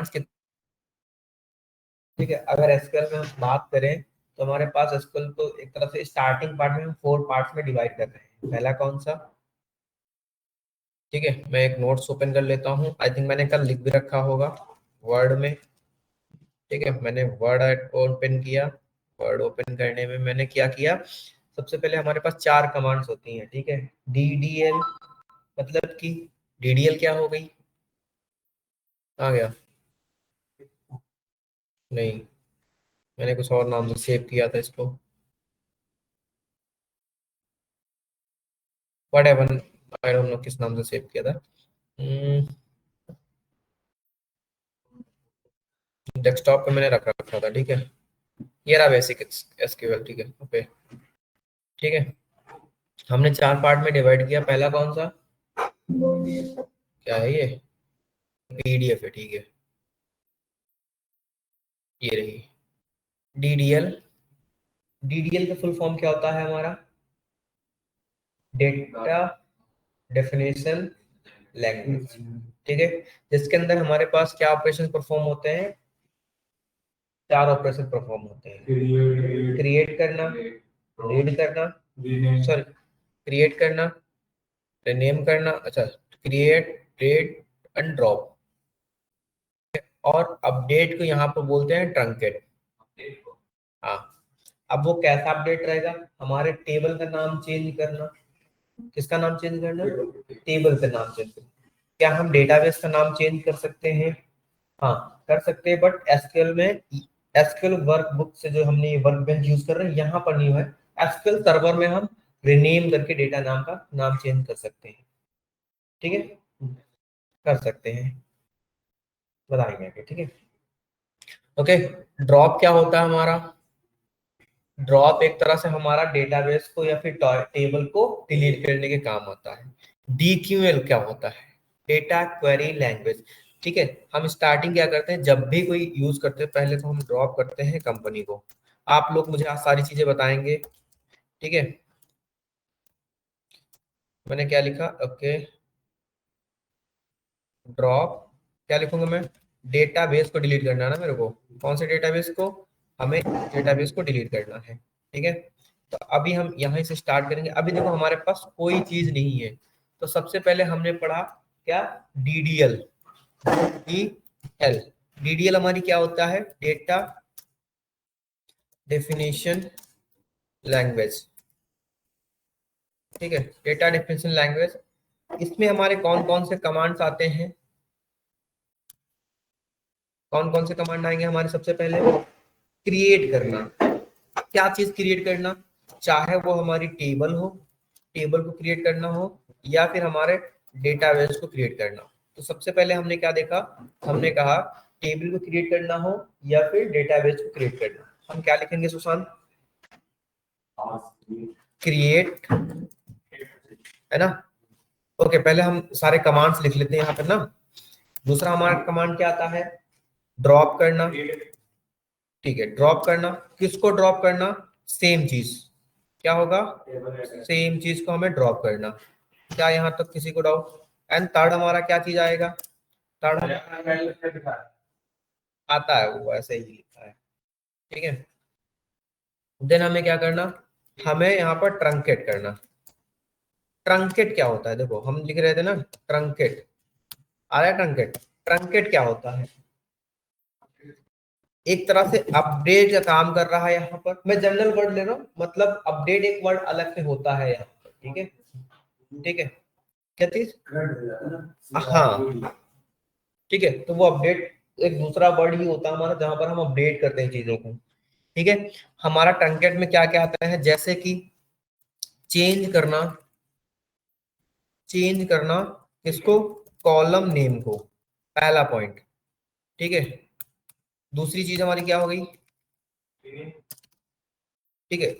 Commands कितने, ठीक है। अगर एसक्यूएल में हम बात करें तो हमारे पास एसक्यूएल को एक तरह से स्टार्टिंग पार्ट में हम 4 पार्ट्स में डिवाइड कर रहे हैं। पहला कौन सा, ठीक है, मैं एक नोट्स ओपन कर लेता हूँ, आई थिंक मैंने कल लिख भी रखा होगा वर्ड में, ठीक है। मैंने वर्ड ओपन किया, वर्ड ओपन करने में मैंने क्या किया, सबसे पहले हमारे पास 4 कमांड्स होती हैं, ठीक है। DDL मतलब कि DDL क्या हो गई, आ गया नहीं, मैंने कुछ और नाम से सेव किया था इसको, व्हाटएवर, आई डोंट नो किस नाम से सेव किया था, डेस्कटॉप पे मैंने रख रखा था, ठीक है। ये रहा बेसिक एसक्यूएल, ठीक है, ओके, ठीक है। हमने 4 पार्ट में डिवाइड किया, पहला कौन सा, क्या है ये, पीडीएफ है, ठीक है, ये रही डीडीएल। डीडीएल का फुल फॉर्म क्या होता है हमारा, डेटा डेफिनेशन लैंग्वेज, ठीक है। जिसके अंदर हमारे पास क्या ऑपरेशन परफॉर्म होते हैं, 4 ऑपरेशन परफॉर्म होते हैं, क्रिएट करना, रीड करना, सॉरी क्रिएट करना, रीनेम करना, अच्छा, क्रिएट, रीड एंड ड्रॉप, और अपडेट को यहाँ पर बोलते हैं ट्रंकेट। हाँ, अब वो कैसा अपडेट रहेगा, हमारे टेबल का नाम चेंज करना, किसका नाम चेंज करना, टेबल का नाम चेंज करना। क्या हम डेटाबेस का नाम चेंज कर सकते हैं, हाँ कर सकते हैं, बट एसक्यूएल में, एसक्यूएल वर्कबुक से जो हमने ये वर्कबेंच यूज कर रहे हैं यहाँ पर नहीं है, एसक्यूएल सर्वर में हम रिनेम करके डेटा नाम का नाम चेंज कर सकते हैं, ठीक है, कर सकते हैं, बताएंगे आगे, ठीक है, ओके। ड्रॉप क्या होता है हमारा, ड्रॉप एक तरह से हमारा डेटाबेस को या फिर टेबल को डिलीट करने के काम आता है। डीक्यूएल क्या होता है, डेटा क्वेरी लैंग्वेज, ठीक है। हम स्टार्टिंग क्या करते हैं, जब भी कोई यूज करते हैं पहले तो हम ड्रॉप करते हैं कंपनी को, आप लोग मुझे आज सारी चीजें बताएंगे, ठीक है। मैंने क्या लिखा, ओके, ड्रॉप, क्या लिखूंगा मैं, डेटाबेस को डिलीट करना है ना मेरे को, कौन से डेटाबेस को, हमें डेटाबेस को डिलीट करना है, ठीक है। तो अभी हम यहाँ से स्टार्ट करेंगे, अभी देखो हमारे पास कोई चीज नहीं है, तो सबसे पहले हमने पढ़ा क्या, डीडीएल, डीडीएल हमारी क्या होता है, डेटा डेफिनेशन लैंग्वेज, ठीक है, डेटा डेफिनेशन लैंग्वेज। इसमें हमारे कौन कौन से कमांड्स आते हैं, कौन कौन से कमांड आएंगे हमारे, सबसे पहले क्रिएट करना, क्या चीज क्रिएट करना, चाहे वो हमारी टेबल हो, टेबल को क्रिएट करना हो, या फिर हमारे डेटाबेस को क्रिएट करना। तो सबसे पहले हमने क्या देखा, हमने कहा टेबल को क्रिएट करना हो या फिर डेटाबेस को क्रिएट करना, हम क्या लिखेंगे सुशांत, क्रिएट, है ना, ओके। पहले हम सारे कमांड्स लिख लेते हैं यहाँ पर ना। दूसरा हमारा कमांड क्या आता है, ड्रॉप करना, ठीक है, ड्रॉप करना, किसको ड्रॉप करना, सेम चीज, क्या होगा, सेम चीज को हमें ड्रॉप करना, क्या यहाँ तक किसी को डाउट। एंड थर्ड हमारा क्या चीज आएगा, थर्ड आता है वो ऐसे ही लिखा है, ठीक है। देन हमें क्या करना, हमें यहाँ पर ट्रंकेट करना, ट्रंकेट क्या होता है, देखो हम लिख रहे थे ना ट्रंकेट, आ रहा है ट्रंकेट, ट्रंकेट क्या होता है, एक तरह से अपडेट का काम कर रहा है, यहाँ पर मैं जनरल वर्ड ले रहा हूँ, मतलब अपडेट एक वर्ड अलग से होता है यहाँ पर, ठीक है, ठीक है, क्या चीज, हाँ, ठीक है। तो वो अपडेट एक दूसरा वर्ड ही होता है हमारा, जहां पर हम अपडेट करते हैं चीजों को, ठीक है। हमारा ट्रंकेट में क्या क्या आता है, जैसे कि चेंज करना, चेंज करना किसको, कॉलम नेम को, पहला पॉइंट, ठीक है। दूसरी चीज हमारी क्या हो गई, ठीक है,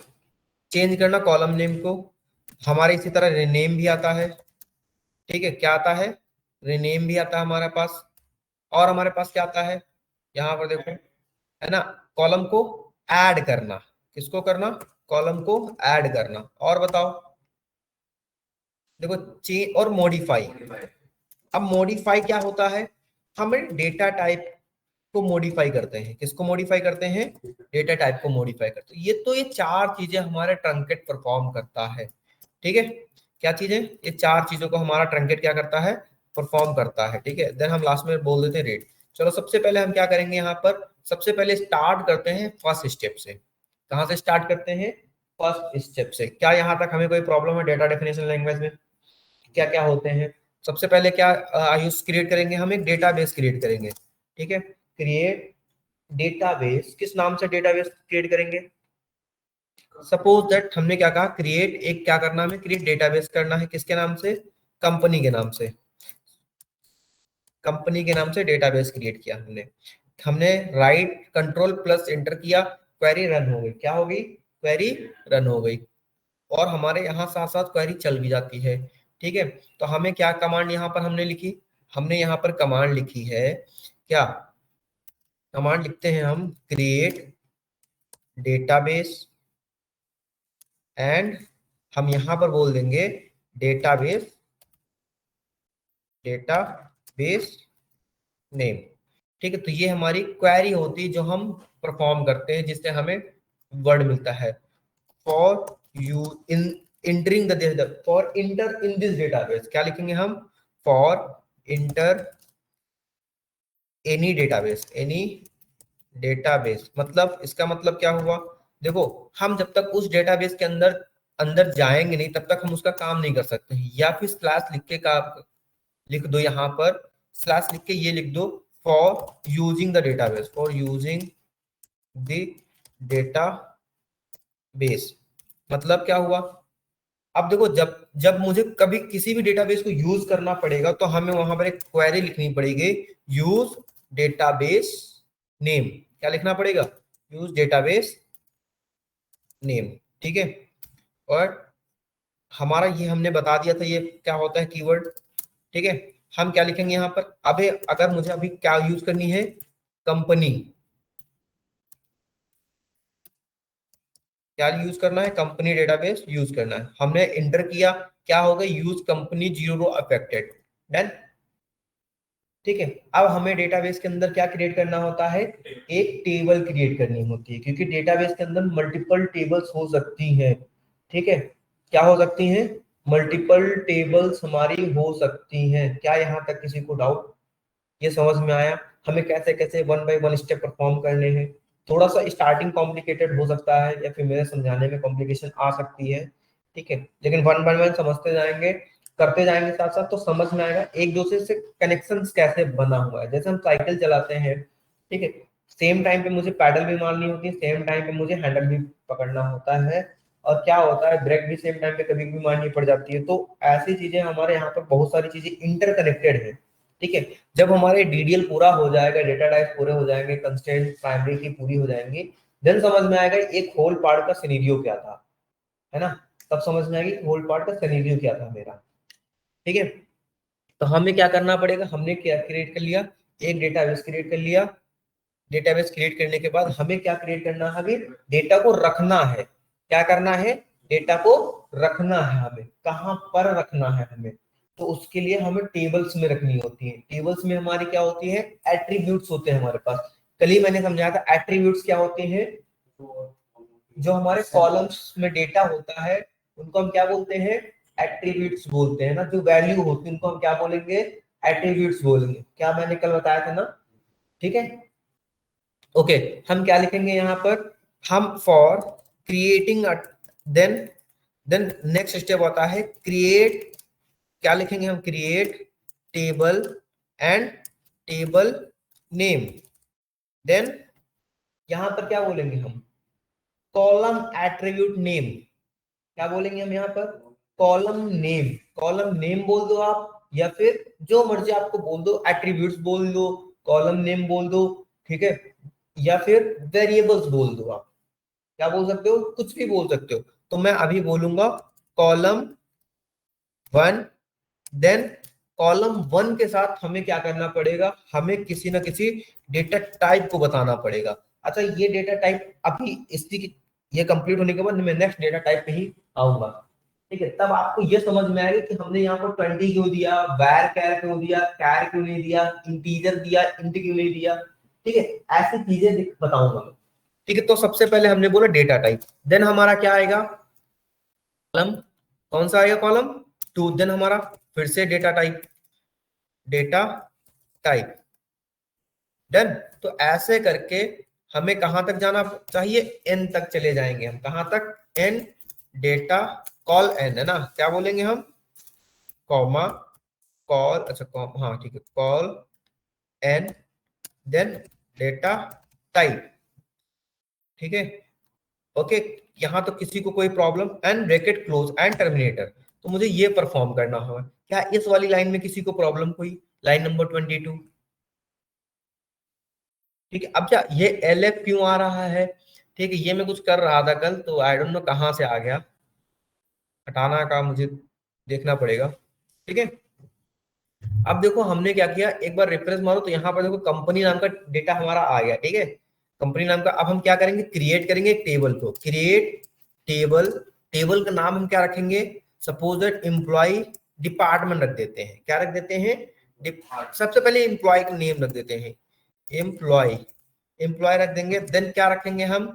चेंज करना कॉलम नेम को, हमारे इसी तरह रिनेम भी आता है, ठीक है, क्या आता है, रिनेम भी आता है हमारे पास, और हमारे पास क्या आता है, यहाँ पर देखो, है ना, कॉलम को ऐड करना, किसको करना, कॉलम को ऐड करना, और बताओ, देखो चेंज और मॉडिफाई। अब मॉडिफाई क्या होता है, हमें डेटा टाइप को मॉडिफाई करते हैं, किसको मॉडिफाई करते हैं, डेटा टाइप को मॉडिफाई करते हैं। ये चार चीजें हमारे ट्रंकेट परफॉर्म करता है, ठीक है। क्या चीजें, ये चार चीजों को हमारा ट्रंकेट क्या करता है, परफॉर्म करता है, ठीक है। देन हम लास्ट में बोल देते हैं रेट। चलो सबसे पहले हम क्या करेंगे यहाँ पर, सबसे पहले स्टार्ट करते हैं फर्स्ट स्टेप से। कहाँ से स्टार्ट करते हैं, फर्स्ट स्टेप से। क्या यहाँ तक हमें कोई प्रॉब्लम है डेटा डेफिनेशन लैंग्वेज में, क्या क्या होते हैं। सबसे पहले क्या यूज क्रिएट करेंगे, हम एक डेटाबेस क्रिएट करेंगे, ठीक है। क्रिएट डेटाबेस, किस नाम से डेटाबेस क्रिएट करेंगे, सपोज दैट हमने क्या कहा, क्रिएट एक क्या करना है, हमें क्रिएट डेटाबेस करना है, किसके नाम से, कंपनी के नाम से, कंपनी के नाम से डेटाबेस क्रिएट किया हमने। हमने राइट कंट्रोल प्लस एंटर किया, क्वेरी रन हो गई, क्या हो गई, क्वेरी रन हो गई। और हमारे यहाँ साथ साथ क्वेरी चल भी जाती है, ठीक है। तो हमें क्या कमांड यहाँ पर हमने लिखी, हमने यहाँ पर कमांड लिखी है, क्या कमांड लिखते हैं हम, क्रिएट डेटाबेस एंड हम यहाँ पर बोल देंगे डेटाबेस, डेटाबेस नेम, ठीक है। तो ये हमारी क्वेरी होती है जो हम परफॉर्म करते हैं, जिससे हमें वर्ड मिलता है। For you in entering the for enter in this database, क्या लिखेंगे हम, for enter any database, any database, मतलब इसका मतलब क्या हुआ, देखो हम जब तक उस डेटाबेस के अंदर अंदर जाएंगे नहीं तब तक हम उसका काम नहीं कर सकते हैं। या फिर स्लैश लिख के का लिख दो, यहाँ पर स्लैश लिख के ये लिख दो, for using the database, for using the database, मतलब क्या हुआ। अब देखो जब जब मुझे कभी किसी भी डेटाबेस को यूज करना पड़ेगा तो हमें वहां पर एक क्वेरी लिखनी पड़ेगी, यूज डेटाबेस नेम, क्या लिखना पड़ेगा, यूज डेटाबेस नेम, ठीक है। और हमारा ये हमने बता दिया था ये क्या होता है कीवर्ड, ठीक है। हम क्या लिखेंगे यहाँ पर, अबे अगर मुझे अभी क्या यूज करनी है, कंपनी, क्या यूज करना है, कंपनी डेटाबेस यूज करना है। हमने इंटर किया, क्या होगा, use company, zero affected, done, ठीक है। अब हमें डेटाबेस के अंदर क्या क्रिएट करना होता है, एक टेबल क्रिएट करनी होती है, क्योंकि डेटाबेस के अंदर मल्टीपल टेबल्स हो सकती हैं, ठीक है। क्या हो सकती हैं, मल्टीपल टेबल्स हमारी हो सकती हैं। क्या यहाँ तक किसी को डाउट, ये समझ में आया, हमें कैसे कैसे one by one step perform करने हैं। थोड़ा सा स्टार्टिंग कॉम्प्लिकेटेड हो सकता है या फिर मेरे समझाने में कॉम्प्लिकेशन आ सकती है, ठीक है। लेकिन वन बाय वन समझते जाएंगे, करते जाएंगे साथ साथ, तो समझ में आएगा एक दूसरे से कनेक्शन कैसे बना हुआ है। जैसे हम साइकिल चलाते हैं, ठीक है, सेम टाइम पे मुझे पैडल भी मारनी होती है, सेम टाइम पे मुझे हैंडल भी पकड़ना होता है, और क्या होता है ब्रेक भी सेम टाइम पे कभी भी मारनी पड़ जाती है। तो ऐसी चीजें हमारे यहाँ पर बहुत सारी चीजें इंटरकनेक्टेड है, ठीक है। जब हमारे डीडीएल पूरा हो जाएगा, डेटा टाइप पूरे हो जाएंगे, कंस्ट्रेंट प्राइमरी की पूरी हो जाएंगी, देन समझ में आएगा एक होल पार्ट का सिनेरियो क्या था, है ना। तब समझ में आएगी होल पार्ट का सिनेरियो क्या था मेरा, ठीक है। तो हमें क्या करना पड़ेगा, हमने क्या क्रिएट कर लिया, एक डेटाबेस क्रिएट कर लिया। डेटाबेस क्रिएट करने के बाद हमें क्या क्रिएट करना है, हमें डेटा को रखना है। क्या करना है, डेटा को रखना है, हमें कहाँ पर रखना है हमें, तो उसके लिए हमें टेबल्स में रखनी होती है। टेबल्स में हमारी क्या होती है, एट्रीब्यूट्स होते हैं हमारे पास। कल ही मैंने समझाया था एट्रीब्यूट्स क्या होते हैं, जो हमारे कॉलम्स में डेटा होता है उनको हम क्या बोलते हैं, एट्रीब्यूट्स बोलते हैं ना। जो वैल्यू होती है उनको हम क्या बोलेंगे, एट्रीब्यूट्स बोलेंगे। क्या मैंने कल बताया था ना, ठीक है। ओके, हम क्या लिखेंगे यहाँ पर, हम for creating then then next step होता है क्रिएट, क्या लिखेंगे हम, create table and table name. Then यहां पर क्या बोलेंगे हम, कॉलम एट्रीब्यूट नेम, क्या बोलेंगे हम यहाँ पर, कॉलम नेम। कॉलम नेम बोल दो आप, या फिर जो मर्जी आपको बोल दो, एट्रीब्यूट्स बोल दो, कॉलम नेम बोल दो, ठीक है। या फिर वेरिएबल्स बोल दो आप, क्या बोल सकते हो, कुछ भी बोल सकते हो। तो मैं अभी बोलूंगा column one, then column one के साथ हमें क्या करना पड़ेगा, हमें किसी ना किसी डेटा टाइप को बताना पड़ेगा। अच्छा ये डेटा टाइप अभी इसकी ये कंप्लीट होने के बाद मैं नेक्स्ट डेटा टाइप पे ही आऊंगा, ठीक है। तब आपको ये समझ में आएगा कि हमने यहाँ पर 20 क्यों दिया, वैर कैर क्यों दिया, कैर क्यों नहीं दिया, इंटीजर दिया, इंट क्यों नहीं दिया, ठीक है, ऐसी चीजें बताऊंगा। ठीक है, तो सबसे पहले हमने बोला डेटा टाइप, देन हमारा क्या आएगा, कॉलम, कौन सा आएगा, कॉलम 2, देन हमारा फिर से data type, data type, done. तो ऐसे करके हमें कहां तक जाना चाहिए, एन तक चले जाएंगे हम, कहां तक, एन, डेटा कॉल एन, है ना, क्या बोलेंगे हम, कॉमा कॉल, अच्छा कॉम, हाँ ठीक है, col N, then data type, ठीक है, ओके। यहाँ तो किसी को कोई problem, and bracket close and terminator, तो मुझे ये परफॉर्म करना होगा। क्या इस वाली लाइन में किसी को प्रॉब्लम, कोई लाइन नंबर 22, ठीक है। अब क्या ये एल एफ क्यों आ रहा है, ठीक है, ये मैं कुछ कर रहा था कल, तो आई डोंट नो कहाँ से आ गया, हटाना का मुझे देखना पड़ेगा, ठीक है। अब देखो हमने क्या किया, एक बार रिफ्रेश मारो तो यहाँ पर देखो कंपनी नाम का डेटा हमारा आ गया, ठीक है, कंपनी नाम का। अब हम क्या करेंगे, क्रिएट करेंगे एक टेबल को, क्रिएट टेबल, टेबल का नाम हम क्या रखेंगे, सपोज दैट एम्प्लॉय डिपार्टमेंट रख देते हैं, क्या रख देते हैं, सबसे पहले एम्प्लॉय का नेम रख देते हैं, एम्प्लॉय, एम्प्लॉय रख देंगे, देन क्या रखेंगे हम,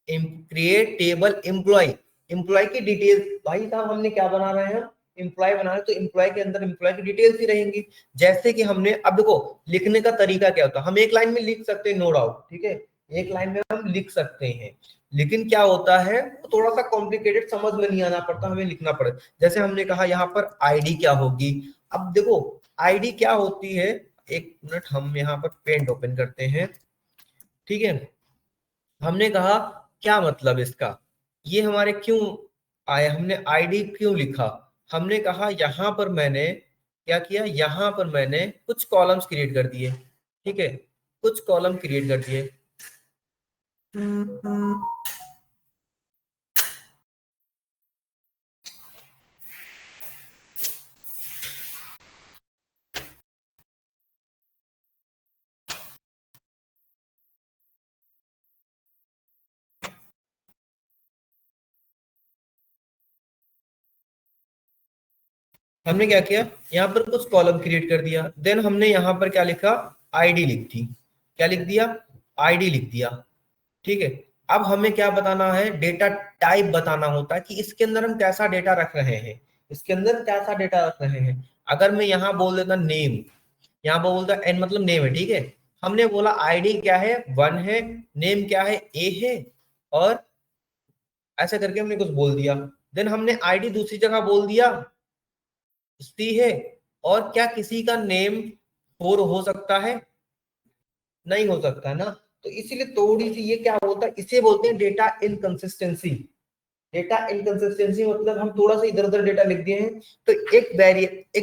क्रिएट टेबल एम्प्लॉय, एम्प्लॉय की डिटेल, भाई साहब हमने क्या बना रहे हैं, एम्प्लॉय बना रहे हैं, तो एम्प्लॉय के अंदर एम्प्लॉय की डिटेल्स ही रहेंगी। जैसे कि हमने, अब देखो लिखने का तरीका क्या होता है, हम एक लाइन में लिख सकते हैं, नो डाउट, ठीक है, एक लाइन में हम लिख सकते हैं, लेकिन क्या होता है थोड़ा सा कॉम्प्लिकेटेड, समझ में नहीं आना पड़ता, हमें लिखना पड़े। जैसे हमने कहा यहाँ पर आईडी क्या होगी, अब देखो आईडी क्या होती है, एक मिनट हम यहाँ पर पेंट ओपन करते हैं, ठीक है। हमने कहा क्या मतलब इसका, ये हमारे क्यों आया, हमने आईडी क्यों लिखा, हमने कहा यहाँ पर मैंने क्या किया, यहाँ पर मैंने कुछ कॉलम्स क्रिएट कर दिए, ठीक है, कुछ कॉलम क्रिएट कर दिए, हमने क्या किया, यहाँ पर कुछ कॉलम क्रिएट कर दिया, देन हमने यहाँ पर क्या लिखा, आईडी लिख दी, क्या लिख दिया, आईडी लिख दिया, ठीक है। अब हमें क्या बताना है, डेटा टाइप बताना होता है कि इसके अंदर हम कैसा डेटा रख रहे हैं, इसके अंदर कैसा डेटा रख रहे हैं। अगर मैं यहाँ बोल देता नेम, यहाँ पर बोलता एन मतलब नेम है, ठीक है, हमने बोला आईडी क्या है, 1 है, नेम क्या है, ए है, और ऐसा करके हमने कुछ बोल दिया, देन हमने आईडी दूसरी जगह बोल दिया सी है, और क्या किसी का नेम 4 हो सकता है, नहीं हो सकता है ना, तो इसीलिए थोड़ी सी ये क्या बोलता है, इसे बोलते हैं डेटा इनकंसिस्टेंसी। डेटा इनकंसिस्टेंसी मतलब हम थोड़ा सा इधर उधर डेटा लिख दिए हैं, तो एक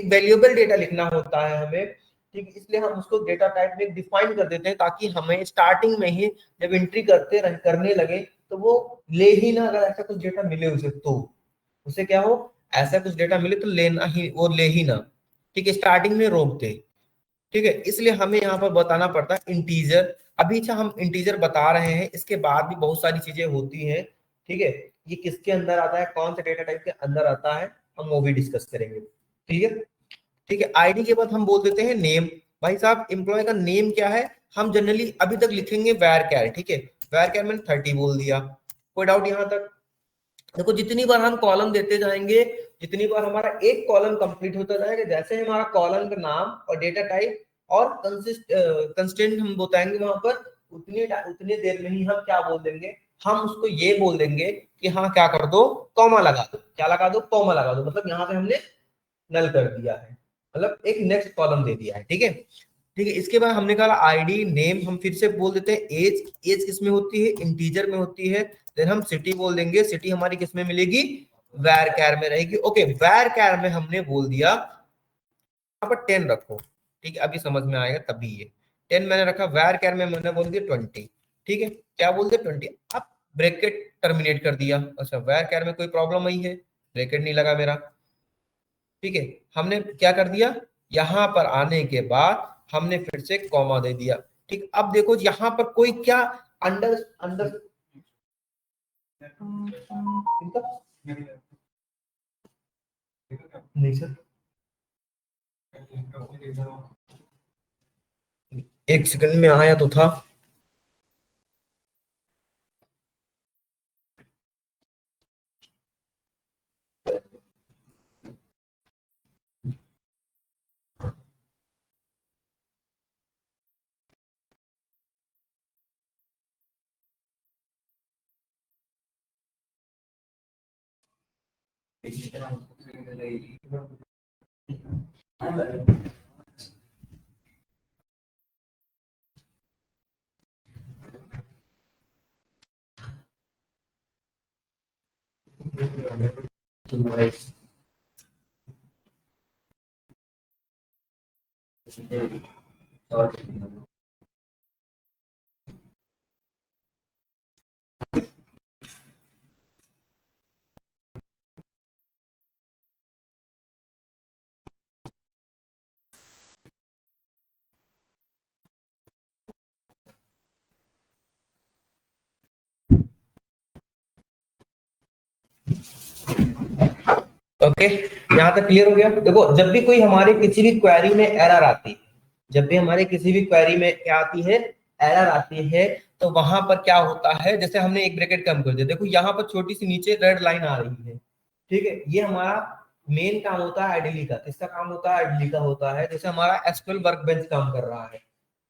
वैल्यूएबल डेटा लिखना होता है हमें, ठीक है, इसलिए हम उसको डेटा टाइप में डिफाइन कर देते हैं, ताकि हमें स्टार्टिंग में ही जब एंट्री करने लगे तो वो ले ही ना, अगर ऐसा कुछ डेटा मिले उसे, तो उसे क्या हो, ऐसा कुछ डेटा मिले तो लेना ही, वो ले ही ना, ठीक है, स्टार्टिंग में रोक दे, ठीक है। इसलिए हमें यहाँ पर बताना पड़ता है इंटीजर। अभी अच्छा हम इंटीजर बता रहे हैं, इसके बाद भी बहुत सारी चीजें होती हैं, ठीक है, ये किसके अंदर आता है, कौन से डेटा टाइप के अंदर आता है, हम वो भी डिस्कस करेंगे, ठीक है। ठीक है, आईडी के बाद हम बोल देते हैं नेम, भाई साहब एम्प्लॉय का नेम क्या है, हम जनरली अभी तक लिखेंगे वैर कैर, ठीक है, वैर कैर मैंने 30 बोल दिया, कोई डाउट यहाँ तक। देखो जितनी बार हम कॉलम देते जाएंगे, जितनी बार हमारा एक कॉलम कंप्लीट होता जाएगा, जैसे हमारा कॉलम का नाम और डेटा टाइप और कंस्टेंट हम बताएंगे वहां पर, उतनी देर में ही हम क्या बोल देंगे, हम उसको ये बोल देंगे कि हाँ क्या कर दो, कॉमा लगा दो, क्या लगा दो, कॉमा लगा दो, मतलब यहाँ पे हमने नल कर दिया है, मतलब एक नेक्स्ट कॉलम दे दिया है, ठीक है। ठीक है, इसके बाद हमने कहा आईडी नेम, हम फिर से बोल देते हैं एज, एज किस में होती है, इंटीजर में होती है, देन हम सिटी बोल देंगे, सिटी हमारी किस में मिलेगी, वैर कैर में रहेगी, ओके, वैर कैर में हमने बोल दिया यहाँ पर 10 रखो, ठीक है, अभी समझ में आएगा तभी, ये 10 मैंने रखा, वैर कैर में मैंने बोल दिया 20, ठीक है, क्या बोल दिया 20, अब ब्रैकेट टर्मिनेट कर दिया, अच्छा वैर कैर में कोई प्रॉब्लम नहीं है, ब्रैकेट नहीं लगा मेरा, ठीक है, हमने क्या कर दिया, यहां पर आने के बाद हमने फिर से कॉमा दे दिया, ठीक। अब देखो यहां पर कोई क्या अंडर अंडर नहीं सर, एक सेकंड में आया तो था। ओके, यहाँ तक क्लियर हो गया। देखो, जब भी कोई हमारे किसी भी क्वेरी में एरर आती है, जब भी हमारे किसी भी क्वेरी में क्या आती है, एरर आती है, तो वहां पर क्या होता है, जैसे हमने एक ब्रैकेट कम कर दिया, देखो यहाँ पर छोटी सी नीचे रेड लाइन आ रही है, ठीक है, ये हमारा मेन काम होता है आइडियली का। किसका काम होता है? आइडियली का होता है। जैसे हमारा एसक्यूएल वर्कबेंच काम कर रहा है,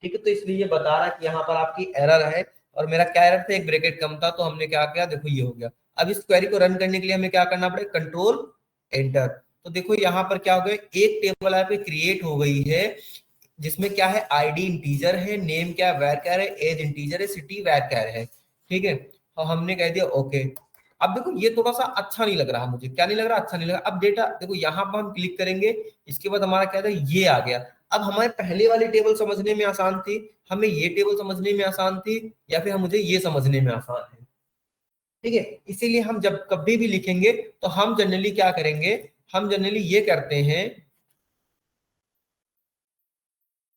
ठीक है, तो इसलिए ये बता रहा है कि यहाँ पर आपकी एरर है, और मेरा क्या एरर था, एक ब्रैकेट कम था, तो हमने क्या किया, देखो ये हो गया। अब इस क्वेरी को रन करने के लिए हमें क्या करना पड़ेगा, कंट्रोल एंटर। तो देखो यहाँ पर क्या हो गया, एक टेबल यहाँ पे क्रिएट हो गई है, जिसमें क्या है, आईडी इंटीजर है, नेम क्या है, वैरचर है, एज इंटीजर है, सिटी वैरचर है, ठीक है। और हमने कह दिया ओके। अब देखो ये थोड़ा सा अच्छा नहीं लग रहा मुझे, क्या नहीं लग रहा, अच्छा नहीं लग रहा। अब डेटा देखो यहाँ पर हम क्लिक करेंगे, इसके बाद हमारा क्या था, ये आ गया। अब हमारे पहले वाली टेबल समझने में आसान थी, हमें ये टेबल समझने में आसान थी, या फिर मुझे ये समझने में आसान है, ठीक है। इसीलिए हम जब कभी भी लिखेंगे तो हम जनरली क्या करेंगे, हम जनरली ये करते हैं,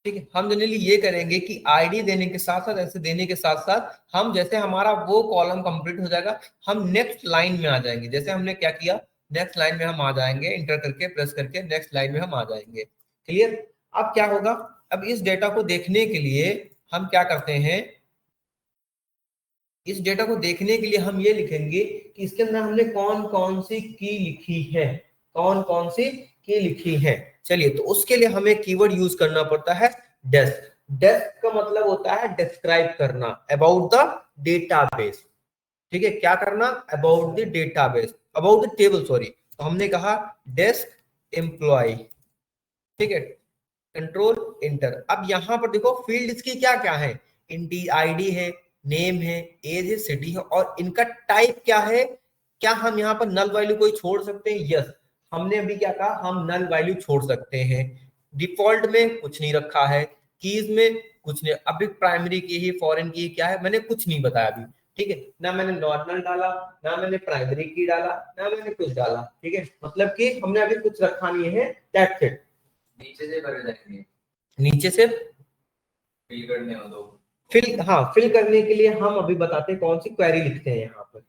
ठीक है, हम जनरली ये करेंगे कि आईडी देने के साथ साथ, ऐसे देने के साथ साथ, हम जैसे हमारा वो कॉलम कंप्लीट हो जाएगा, हम नेक्स्ट लाइन में आ जाएंगे। जैसे हमने क्या किया, नेक्स्ट लाइन में हम आ जाएंगे, इंटर करके प्रेस करके नेक्स्ट लाइन में हम आ जाएंगे। क्लियर? अब क्या होगा, अब इस डेटा को देखने के लिए हम क्या करते हैं, इस डेटा को देखने के लिए हम ये लिखेंगे कि इसके अंदर हमने कौन कौन सी की लिखी है, कौन कौन सी की लिखी है। चलिए, तो उसके लिए हमें कीवर्ड यूज करना पड़ता है डेस्क। डेस्क का मतलब होता है डिस्क्राइब करना, अबाउट द डेटाबेस, ठीक है, क्या करना, about the database, about the table, sorry. तो हमने कहा डेस्क एम्प्लॉय, ठीक है, कंट्रोल इंटर। अब यहां पर देखो फील्ड इसकी क्या क्या है, इंटी आईडी है, नेम है, एज है, सिटी है, और इनका टाइप क्या है। क्या हम यहाँ पर नल वैल्यू कोई छोड़ सकते हैं? यस, हमने अभी क्या कहा, हम नल वैल्यू छोड़ सकते हैं। डिफॉल्ट में कुछ नहीं रखा है, कीज में कुछ नहीं, अभी प्राइमरी की ही, फॉरेन की क्या है, मैंने कुछ नहीं बताया अभी, ठीक है, ना मैंने नॉर्मल डाला, ना मैंने प्राइमरी की डाला, ना मैंने कुछ डाला, ठीक है, मतलब कि हमने अभी कुछ रखा नहीं है, दैट्स इट। नीचे से कर देंगे, नीचे से फिल करने हो तो फिल, हाँ, फिल करने के लिए हम अभी बताते हैं कौन सी क्वेरी लिखते हैं यहाँ पर,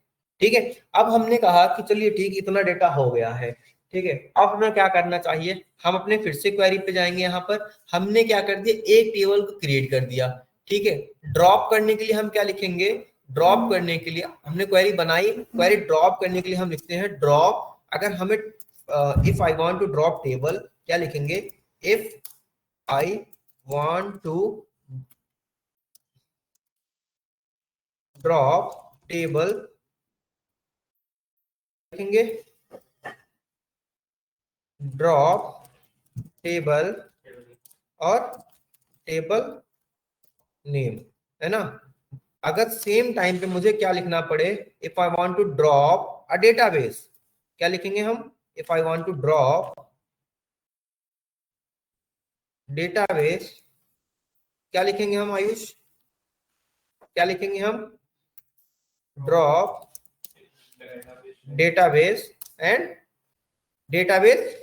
ठीक है। अब हमने कहा कि चलिए ठीक, इतना डेटा हो गया है, ठीक है। अब हमें क्या करना चाहिए, हम अपने फिर से क्वेरी पे जाएंगे। यहाँ पर हमने क्या कर दिया, एक टेबल को क्रिएट कर दिया, ठीक है। ड्रॉप करने के लिए हम क्या लिखेंगे, ड्रॉप करने के लिए हमने क्वेरी बनाई, क्वेरी ड्रॉप करने के लिए हम लिखते हैं ड्रॉप। अगर हमें if I want to drop table, क्या लिखेंगे, if I want to drop table, लिखेंगे ड्रॉप टेबल और टेबल नेम, है ना। अगर सेम टाइम पे मुझे क्या लिखना पड़े, if I want to drop a database, क्या लिखेंगे हम, if I want to drop database, क्या लिखेंगे हम आयुष, क्या लिखेंगे हम, drop database and database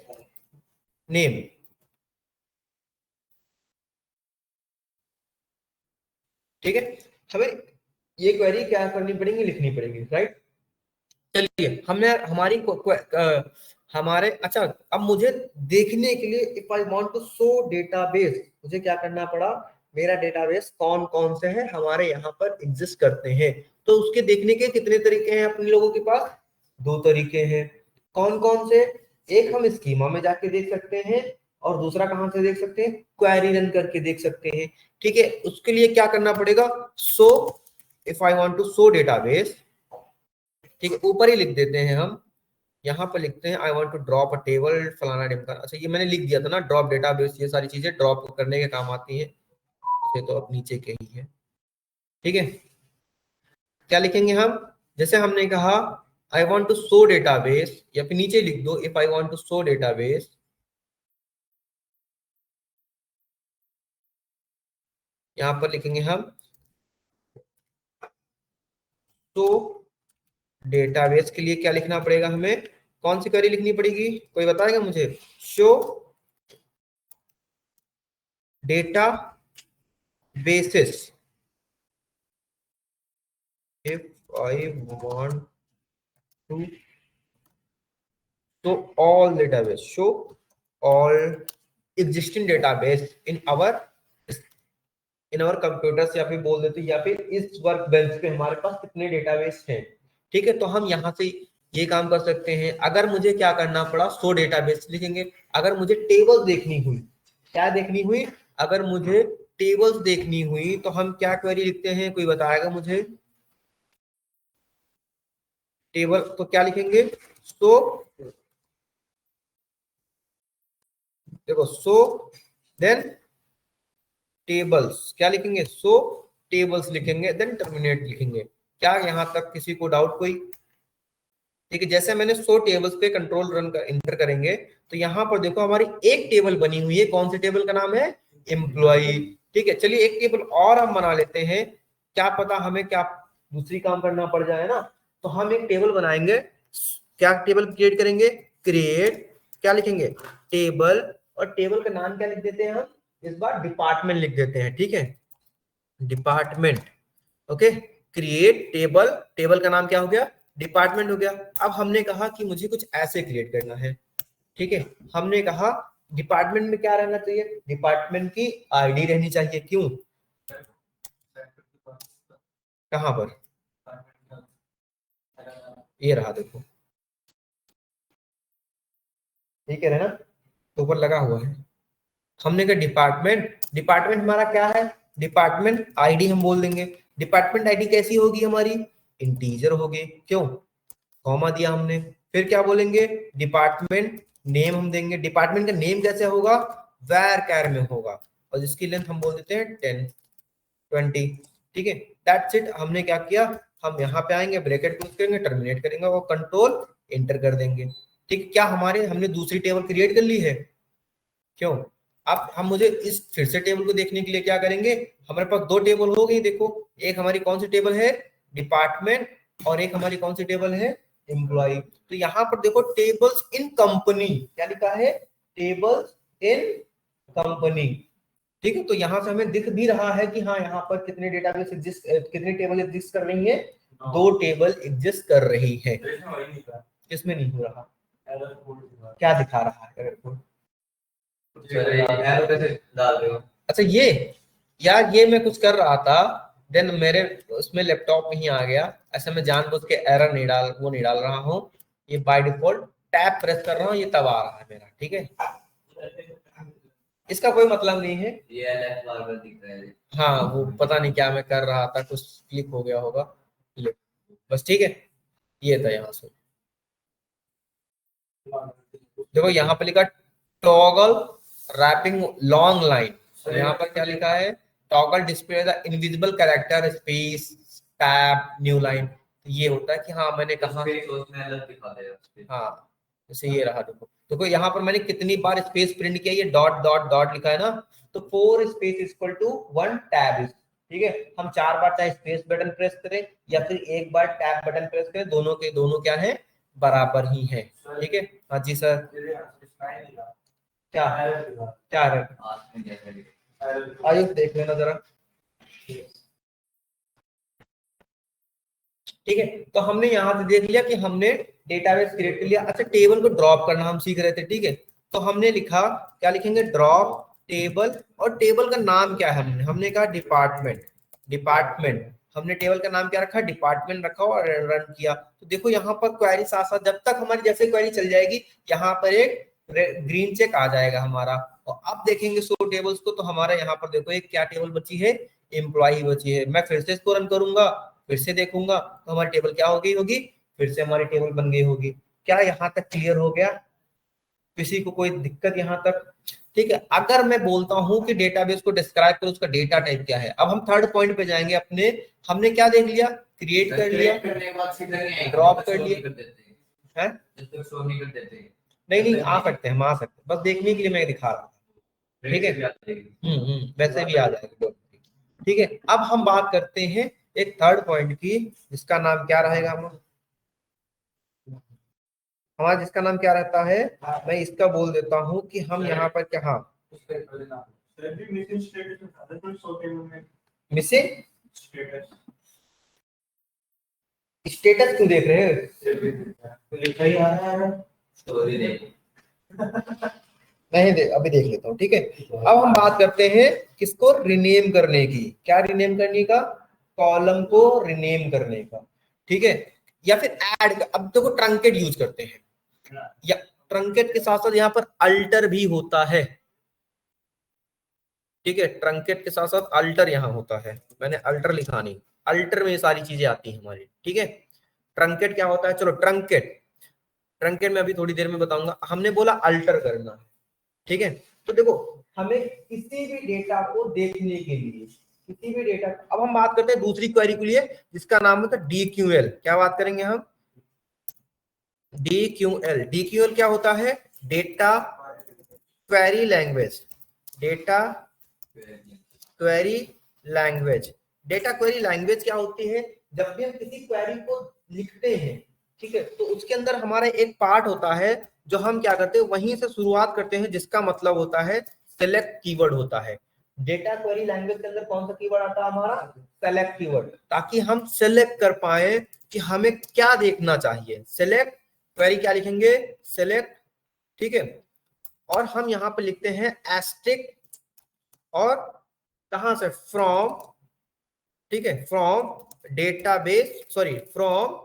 name, ठीक है। हमें ये क्वेरी क्या करनी पड़ेगी, लिखनी पड़ेगी, राइट। चलिए, हमने हमारी हमारे, अच्छा, अब मुझे देखने के लिए if I want to show database, मुझे क्या करना पड़ा, मेरा डेटाबेस कौन कौन से है हमारे यहाँ पर एग्जिस्ट करते हैं। तो उसके देखने के कितने तरीके हैं अपने लोगों के पास? दो तरीके हैं। कौन कौन से? एक हम स्कीमा में जाके देख सकते हैं और दूसरा कहां से देख सकते हैं? क्वेरी रन करके देख सकते हैं। ठीक है, उसके लिए क्या करना पड़ेगा? So if I want to show database, ठीक है, ऊपर ही लिख देते हैं हम, यहाँ पर लिखते हैं I want to drop a table फलाना ढिमका। अच्छा ये मैंने लिख दिया था ना, ड्रॉप डेटाबेस, ये सारी चीजें ड्रॉप करने के काम आती हैं। ये तो अब नीचे के ही है। ठीक है, क्या लिखेंगे हम? जैसे हमने कहा I want to show database, या फिर नीचे लिख दो if I want to show database, यहाँ पर लिखेंगे हम शो डेटाबेस। के लिए क्या लिखना पड़ेगा हमें? कौन सी क्वेरी लिखनी पड़ेगी, कोई बताएगा मुझे? Show data basis, if I want to show all database, show all existing database in our computers, या फिर बोल देते या फिर इस वर्क बेंच पे हमारे पास कितने डेटाबेस हैं। ठीक है, तो हम यहाँ से ये काम कर सकते हैं। अगर मुझे क्या करना पड़ा, सो डेटाबेस लिखेंगे। अगर मुझे टेबल देखनी हुई, क्या देखनी हुई? अगर मुझे टेबल्स देखनी हुई तो हम क्या क्वेरी लिखते हैं, कोई बताएगा मुझे? टेबल तो क्या लिखेंगे? सो देखो, सो देन टेबल्स, क्या लिखेंगे? सो टेबल्स लिखेंगे, देन टर्मिनेट लिखेंगे। क्या यहाँ तक किसी को डाउट कोई? ठीक है, जैसे मैंने सो टेबल्स पे कंट्रोल रन कर इंटर करेंगे तो यहाँ पर देखो हमारी एक टेबल बनी हुई है। कौन सी टेबल का नाम है? एम्प्लॉय। ठीक है, चलिए एक टेबल और हम बना लेते हैं, क्या पता हमें क्या दूसरी काम करना पड़ जाए ना। तो हम एक टेबल बनाएंगे। क्या टेबल क्रिएट करेंगे? क्रिएट, क्या लिखेंगे? टेबल, और टेबल का नाम क्या लिख देते हैं हम? इस बार डिपार्टमेंट लिख देते हैं। ठीक है, department. Okay, create table, table का नाम क्या हो गया? डिपार्टमेंट हो गया। अब हमने कहा कि मुझे कुछ ऐसे क्रिएट करना है। ठीक है, हमने कहा डिपार्टमेंट में क्या रहना चाहिए? डिपार्टमेंट की आईडी रहनी चाहिए। क्यों? कहां पर? ये रहा देखो, ठीक है ना, तो ऊपर लगा हुआ है। हमने कहा डिपार्टमेंट, डिपार्टमेंट हमारा क्या है? डिपार्टमेंट आईडी हम बोल देंगे। डिपार्टमेंट आईडी कैसी होगी हमारी? इंटीजर होगी। क्यों? कॉमा दिया हमने। फिर क्या बोलेंगे? डिपार्टमेंट नेम हम देंगे। डिपार्टमेंट का नेम कैसे होगा? वैर कैर में होगा, और जिसकी लेंथ हम बोल देते हैं 10 20। ठीक है, दैट्स इट। हमने क्या किया? हम यहाँ पे आएंगे, ब्रैकेट क्लोज करेंगे, टर्मिनेट करेंगे और कंट्रोल एंटर कर देंगे। ठीक है, क्या हमारे हमने दूसरी टेबल क्रिएट कर ली है? क्यों? अब हम मुझे इस फिर से टेबल को देखने के लिए क्या करेंगे? हमारे पास दो टेबल हो गई। देखो, एक हमारी कौन सी टेबल है? डिपार्टमेंट, और एक हमारी कौन सी टेबल है? एम्प्लॉय। तो यहाँ पर देखो टेबल्स इन कंपनी, क्या लिखा है? टेबल्स इन कंपनी। ठीक है, तो यहाँ से हमें दिख भी रहा है कि हाँ यहाँ पर कितने डेटाबेस एग्जिस्ट, कितनी टेबल एग्जिस्ट कर रही है? दो टेबल एग्जिस्ट कर रही है। किसमें नहीं हो रहा? क्या दिखा रहा है एरर कोड? अच्छा ये, यार ये मैं कुछ कर रहा था, देन मेरे उसमें लैपटॉप में ही आ गया। ऐसा मैं जानबूझ के एरर नहीं डाल, वो नहीं डाल रहा हूँ। ये बाय डिफॉल्ट टैब प्रेस कर रहा हूँ, ये तब आ रहा है मेरा। ठीक है, इसका कोई मतलब नहीं है। ये लेफ्ट बार दिख रहा है। हाँ, वो पता नहीं क्या मैं कर रहा था, कुछ क्लिक हो गया होगा। ये बस, ठीक है, ये था। यहाँ से देखो, यहाँ पर लिखा टॉगल रैपिंग लॉन्ग लाइन, यहाँ पर क्या लिखा है? Toggle display the invisible character space tab new line. तो ये होता है कि हाँ मैंने कहा, हाँ जैसे ये रहा। देखो देखो यहाँ पर मैंने कितनी बार स्पेस प्रिंट किया, ये डॉट डॉट डॉट लिखा है ना, तो 4 स्पेस इक्वल टू 1 टैब। ठीक है, हम 4 बार चाहे स्पेस बटन प्रेस करें या फिर एक बार टैब बटन प्रेस करें, दोनों के दोनों क्या है? बराबर ही है। ठीक है, हाँ जी सर। क्या क्या है? आइए देख लेना जरा। ठीक है, तो हमने यहाँ से देख लिया कि हमने डेटाबेस क्रिएट कर लिया। अच्छा, टेबल को ड्रॉप करना हम सीख रहे थे। ठीक है, तो हमने लिखा, क्या लिखेंगे? ड्रॉप टेबल, और टेबल का नाम क्या है, हमने कहा डिपार्टमेंट, डिपार्टमेंट हमने टेबल का नाम क्या रखा, डिपार्टमेंट रखा और रन किया। तो देखो यहाँ पर क्वेरी साथ साथ जब तक हमारी जैसे क्वेरी चल जाएगी यहाँ पर एक ग्रीन चेक आ जाएगा हमारा। और अब देखेंगे सो टेबल्स को, तो हमारा यहाँ पर देखो एक क्या टेबल बची है, एम्प्लॉय बची है। मैं फिर से इसको रन करूंगा, फिर से देखूंगा तो हमारी टेबल क्या हो गई होगी, फिर से हमारी टेबल बन गई होगी। क्या यहाँ तक क्लियर हो गया, किसी को कोई दिक्कत यहाँ तक? ठीक है, अगर मैं बोलता हूं कि डेटाबेस को डिस्क्राइब करो, उसका डेटा टाइप क्या है, अब हम थर्ड पॉइंट पे जाएंगे अपने। हमने क्या देख लिया, क्रिएट कर लिया, ड्रॉप कर लिया है, नहीं नहीं आ सकते हैं, हम आ सकते हैं, बस देखने के लिए मैं दिखा रहा था। ठीक है, वैसे भी आ जाएगा। ठीक है, अब हम बात करते हैं एक थर्ड पॉइंट की, जिसका नाम क्या रहेगा, हमारा जिसका नाम क्या रहता है, मैं इसका बोल देता हूं कि हम यहाँ पर क्या, हाँ मिसिंग स्टेटस क्यों देख रहे हो, लिखा ही आ रहा है स्टोरी देख, नहीं दे, अभी देख लेता हूँ। ठीक है, अब हम बात करते हैं किसको, रिनेम करने की। क्या रिनेम करने का, कॉलम को रिनेम करने का। ठीक है, या फिर ऐड, अब देखो ट्रंकेट यूज करते हैं, या ट्रंकेट के साथ साथ यहाँ पर अल्टर भी होता है। ठीक है, ट्रंकेट के साथ साथ अल्टर यहाँ होता है, मैंने अल्टर लिखा नहीं, अल्टर में ये सारी चीजें आती हैं हमारी। ठीक है, ट्रंकेट क्या होता है, चलो ट्रंकेट, ट्रंकेट में अभी थोड़ी देर में बताऊंगा। हमने बोला अल्टर करना है। ठीक है, तो देखो हमें किसी भी डेटा को देखने के लिए, किसी भी डेटा, अब हम बात करते हैं दूसरी क्वेरी के लिए जिसका नाम होता है DQL। क्या बात करेंगे हम, DQL। DQL क्या होता है, data query language, data query language. Data query language क्या होती है, जब भी हम किसी क्वेरी को लिखते हैं, ठीक है, तो उसके अंदर हमारा एक पार्ट होता है जो हम क्या करते हैं, वहीं से शुरुआत करते हैं, जिसका मतलब होता है सेलेक्ट कीवर्ड होता है। डेटा क्वेरी लैंग्वेज के अंदर कौन सा कीवर्ड आता है हमारा, सेलेक्ट कीवर्ड, ताकि हम सेलेक्ट कर पाए कि हमें क्या देखना चाहिए। सेलेक्ट क्वेरी क्या लिखेंगे, सेलेक्ट। ठीक है, और हम यहाँ पे लिखते हैं एस्टिक, और कहां से, फ्रॉम। ठीक है, from database, sorry from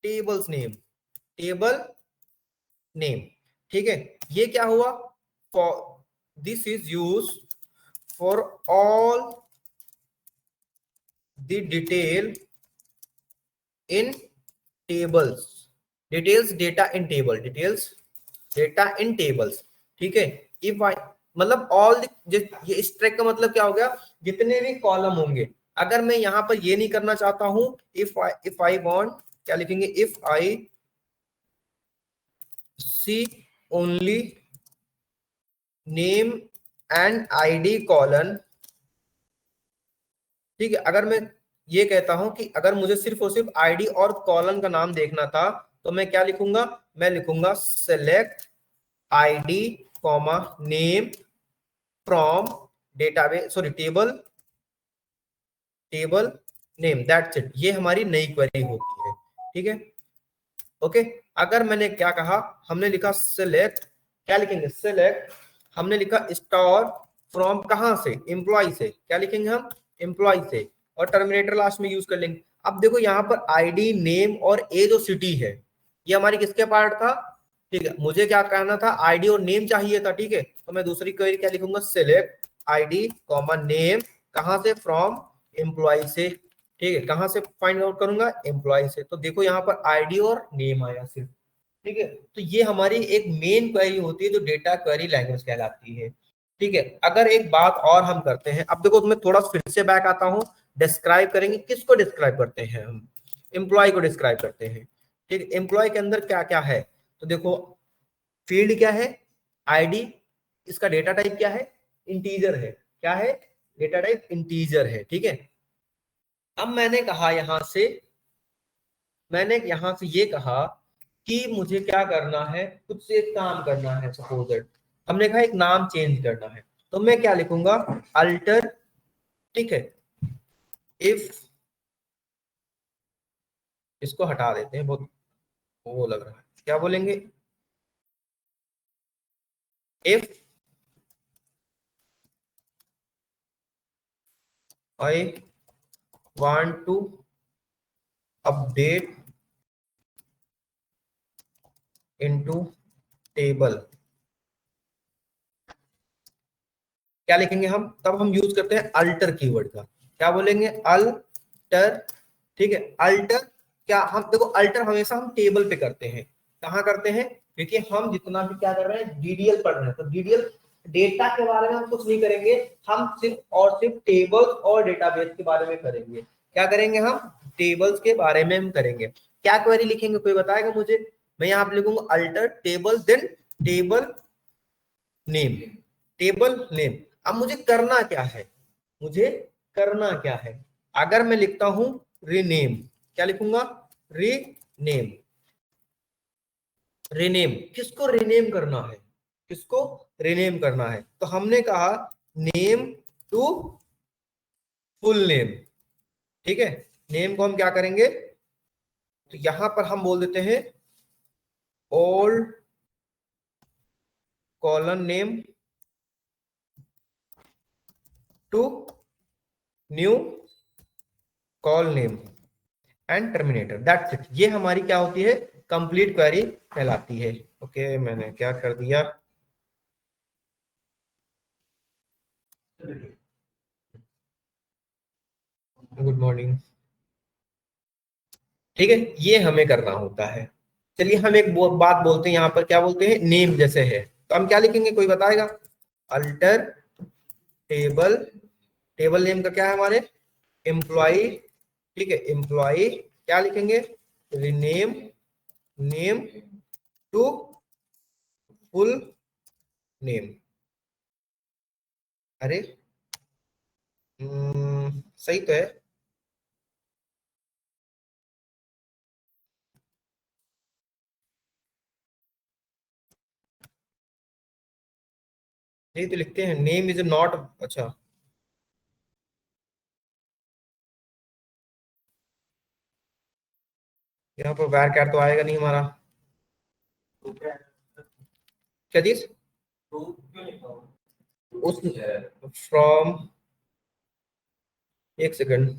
tables name, table name. ठीक है, ये क्या हुआ, for this is use for all the detail in tables, details data in table, details data in tables. ठीक है, इफ आई, मतलब ऑल, ये इस ट्रैक का मतलब क्या हो गया, जितने भी कॉलम होंगे। अगर मैं यहां पर ये नहीं करना चाहता हूं, इफ आई वांट, क्या लिखेंगे, if I see only name and ID column. ठीक है, अगर मैं ये कहता हूं कि अगर मुझे सिर्फ और सिर्फ आईडी और कॉलन का नाम देखना था, तो मैं क्या लिखूंगा, मैं लिखूंगा select ID comma name from database, sorry table, table name, that's it. ये हमारी नई क्वेरी होती है। ठीक है, ओके। अगर मैंने क्या कहा, हमने लिखा सेलेक्ट, क्या लिखेंगे, सेलेक्ट, हमने लिखा स्टार फ्रॉम, कहां से, एम्प्लॉय से, क्या लिखेंगे हम, एम्प्लॉय से, और टर्मिनेटर लास्ट में यूज कर लेंगे। अब देखो यहाँ पर आईडी, नेम और ए जो सिटी है, ये हमारी किसके पार्ट था। ठीक है, मुझे क्या कहना था, आईडी और नेम चाहिए था। ठीक है, तो मैं दूसरी क्वेरी क्या लिखूंगा, सेलेक्ट आईडी कॉमा नेम, कहां से, फ्रॉम एम्प्लॉय से। ठीक है, कहां से फाइंड आउट करूंगा, एम्प्लॉय से। तो देखो यहाँ पर आईडी और नेम आया सिर्फ। ठीक है, तो ये हमारी एक मेन क्वेरी होती है जो डेटा क्वेरी लैंग्वेज कहलाती है। ठीक है, अगर एक बात और हम करते हैं, अब देखो मैं थोड़ा फिर से बैक आता हूं, डिस्क्राइब करेंगे, किसको डिस्क्राइब करते हैं हम, एम्प्लॉय को डिस्क्राइब करते हैं। ठीक है, एम्प्लॉय के अंदर क्या क्या है, तो देखो फील्ड क्या है, आईडी, इसका डेटा टाइप क्या है, इंटीजर है, क्या है, डेटा टाइप इंटीजर है। ठीक है, अब मैंने कहा यहां से, मैंने यहां से ये कहा कि मुझे क्या करना है, खुद से एक काम करना है। सपोज दैट हमने कहा एक नाम चेंज करना है, तो मैं क्या लिखूंगा, अल्टर। ठीक है, इफ, इसको हटा देते हैं, बहुत वो लग रहा है, क्या बोलेंगे, if I want to update into table, क्या लिखेंगे हम? तब हम यूज करते हैं अल्टर कीवर्ड का। क्या बोलेंगे? अल्टर। ठीक है, अल्टर। क्या हम देखो, अल्टर हमेशा हम टेबल पे करते हैं। कहाँ करते हैं? क्योंकि हम जितना भी क्या कर रहे हैं, डीडीएल पढ़ रहे हैं, तो डीडीएल डेटा के बारे में हम कुछ नहीं करेंगे, हम सिर्फ और सिर्फ टेबल्स और डेटाबेस के बारे में करेंगे। क्या करेंगे हम? टेबल्स के बारे में हम करेंगे। क्या क्वेरी लिखेंगे, कोई बताएगा मुझे? मैं यहाँ पे लिखूंगा alter table, then table name, table name. अब मुझे करना क्या है? मुझे करना क्या है? अगर मैं लिखता हूं रीनेम, क्या लिखूंगा? रीनेम। रीनेम, किसको रीनेम करना है? किसको रीनेम करना है? तो हमने कहा नेम टू फुल नेम। ठीक है, नेम को हम क्या करेंगे? तो यहां पर हम बोल देते हैं old column name to new col name and terminator, that's it. ये हमारी क्या होती है? कंप्लीट क्वेरी कहलाती है। ओके, मैंने क्या कर दिया? Good morning. ठीक है, ये हमें करना होता है। चलिए हम एक बात बोलते हैं, यहाँ पर क्या बोलते हैं? नेम जैसे है, तो हम क्या लिखेंगे, कोई बताएगा? अल्टर टेबल, टेबल नेम का क्या है हमारे? एम्प्लॉय। ठीक है, एम्प्लॉय। क्या लिखेंगे? Rename name to full name. अरे सही तो है। यही तो लिखते हैं, नेम इज नॉट। अच्छा, यहाँ पर वैर कैट तो आएगा नहीं हमारा। क्या चीज? उस फ्रॉम, एक सेकंड,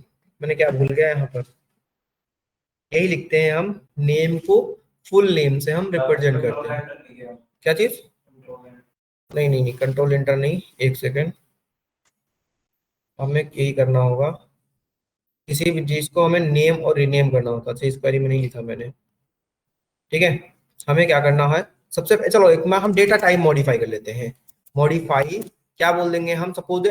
मैंने क्या भूल गया यहाँ पर। यही लिखते हैं हम, नेम को फुल नेम से हम रिप्रेजेंट करते हैं। क्या चीज? नहीं नहीं नहीं, कंट्रोल एंटर नहीं, एक सेकंड। हमें यही करना होगा, किसी भी चीज को हमें नेम और रीनेम करना होता है। इस क्वेरी में नहीं लिखा मैंने। ठीक है, हमें क्या करना है? सबसे चलो एक में हम डेटा टाइप मॉडिफाई कर लेते हैं। मॉडिफाई, क्या बोल देंगे हम? सपोज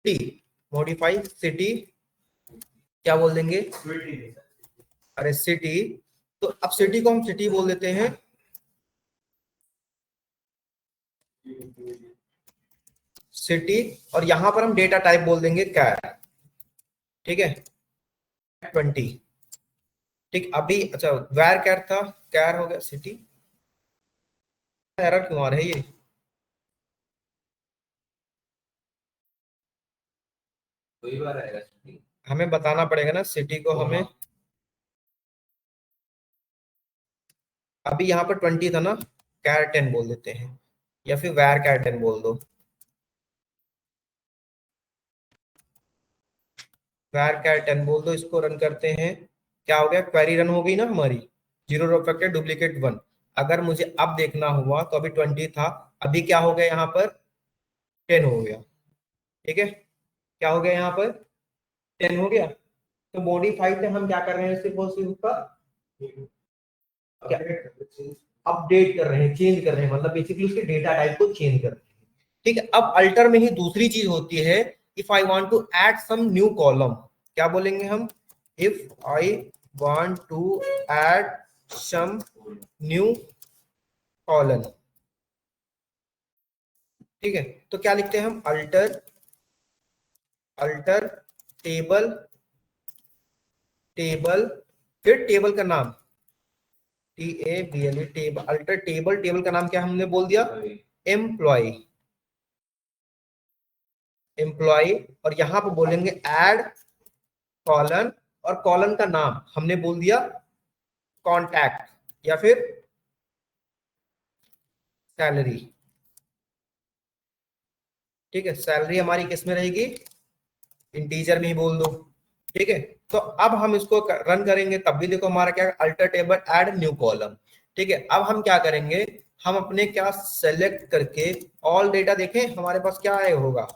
सिटी, मॉडिफाई सिटी, क्या बोल देंगे? अरे सिटी, तो अब सिटी को हम सिटी बोल देते हैं, सिटी। और यहां पर हम डेटा टाइप बोल देंगे कैर। ठीक है, 20। ठीक, अभी अच्छा वैर कैर था, कैर हो गया सिटी। एरर क्यों आ रहा है ये? कोई बार आएगा सिटी, हमें बताना पड़ेगा ना सिटी को हमें। अभी यहाँ पर 20 था ना, कैर 10 बोल देते हैं, या फिर वैर कैर 10 बोल दो। वैर कैर 10 बोल दो, इसको रन करते हैं। क्या हो गया? क्वेरी रन हो गई ना हमारी। Zero reflected, duplicate 1। अगर मुझे अब देखना हुआ तो अभी 20 था, अभी क्या हो गया यहाँ पर? 10 हो गया। ठीक है, क्या हो गया यहाँ पर? 10 हो गया। तो मॉडिफाई से हम क्या कर रहे हैं? सिर्फ और सिर्फ उसका क्या अपडेट कर रहे हैं, चेंज कर रहे हैं, मतलब बेसिकली उसके डेटा टाइप को चेंज कर रहे हैं। ठीक है, अब अल्टर में ही दूसरी चीज होती है, if I want to add some new column, क्या बोलेंगे हम? If I want to add some new column. ठीक है, तो क्या लिखते हैं हम? अल्टर, अल्टर टेबल, टेबल, फिर टेबल का नाम, TABLE, table, alter table, table का नाम क्या हमने बोल दिया? Employee, employee. और यहां पर बोलेंगे ऐड कॉलन, और कॉलन का नाम हमने बोल दिया कॉन्टैक्ट, या फिर सैलरी। ठीक है, सैलरी हमारी किस में रहेगी, इंटीजर में ही बोल दो। ठीक है, तो अब हम इसको रन करेंगे तब भी देखो हमारा क्या, alter table add new column. ठीक है, अब हम क्या करेंगे, हम अपने क्या सेलेक्ट करके ऑल डेटा देखें हमारे पास क्या आया होगा,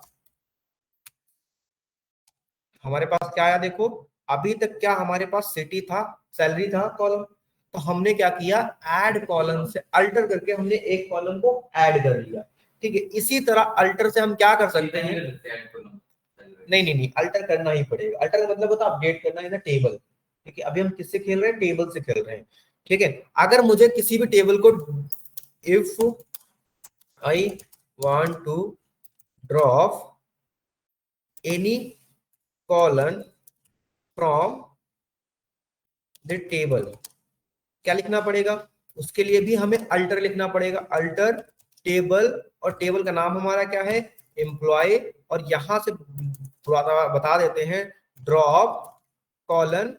हमारे पास क्या आया देखो, अभी तक क्या हमारे पास सिटी था, सैलरी था कॉलम, तो हमने क्या किया, ऐड कॉलम से अल्टर करके हमने एक कॉलम को ऐड कर लिया। ठीक है, इसी तरह अल्टर से हम क्या कर सकते हैं, नहीं नहीं नहीं, अल्टर करना ही पड़ेगा, अल्टर का मतलब होता है अपडेट करना इन टेबल। ठीक है, अभी हम किससे खेल रहे हैं, टेबल से खेल रहे हैं। ठीक है, अगर मुझे किसी भी टेबल को, if I want to drop any column from the table, क्या लिखना पड़ेगा, उसके लिए भी हमें अल्टर लिखना पड़ेगा, अल्टर टेबल, और टेबल का नाम हमारा क्या है, एम्प्लॉय, और यहां से बता देते हैं ड्रॉप कॉलन,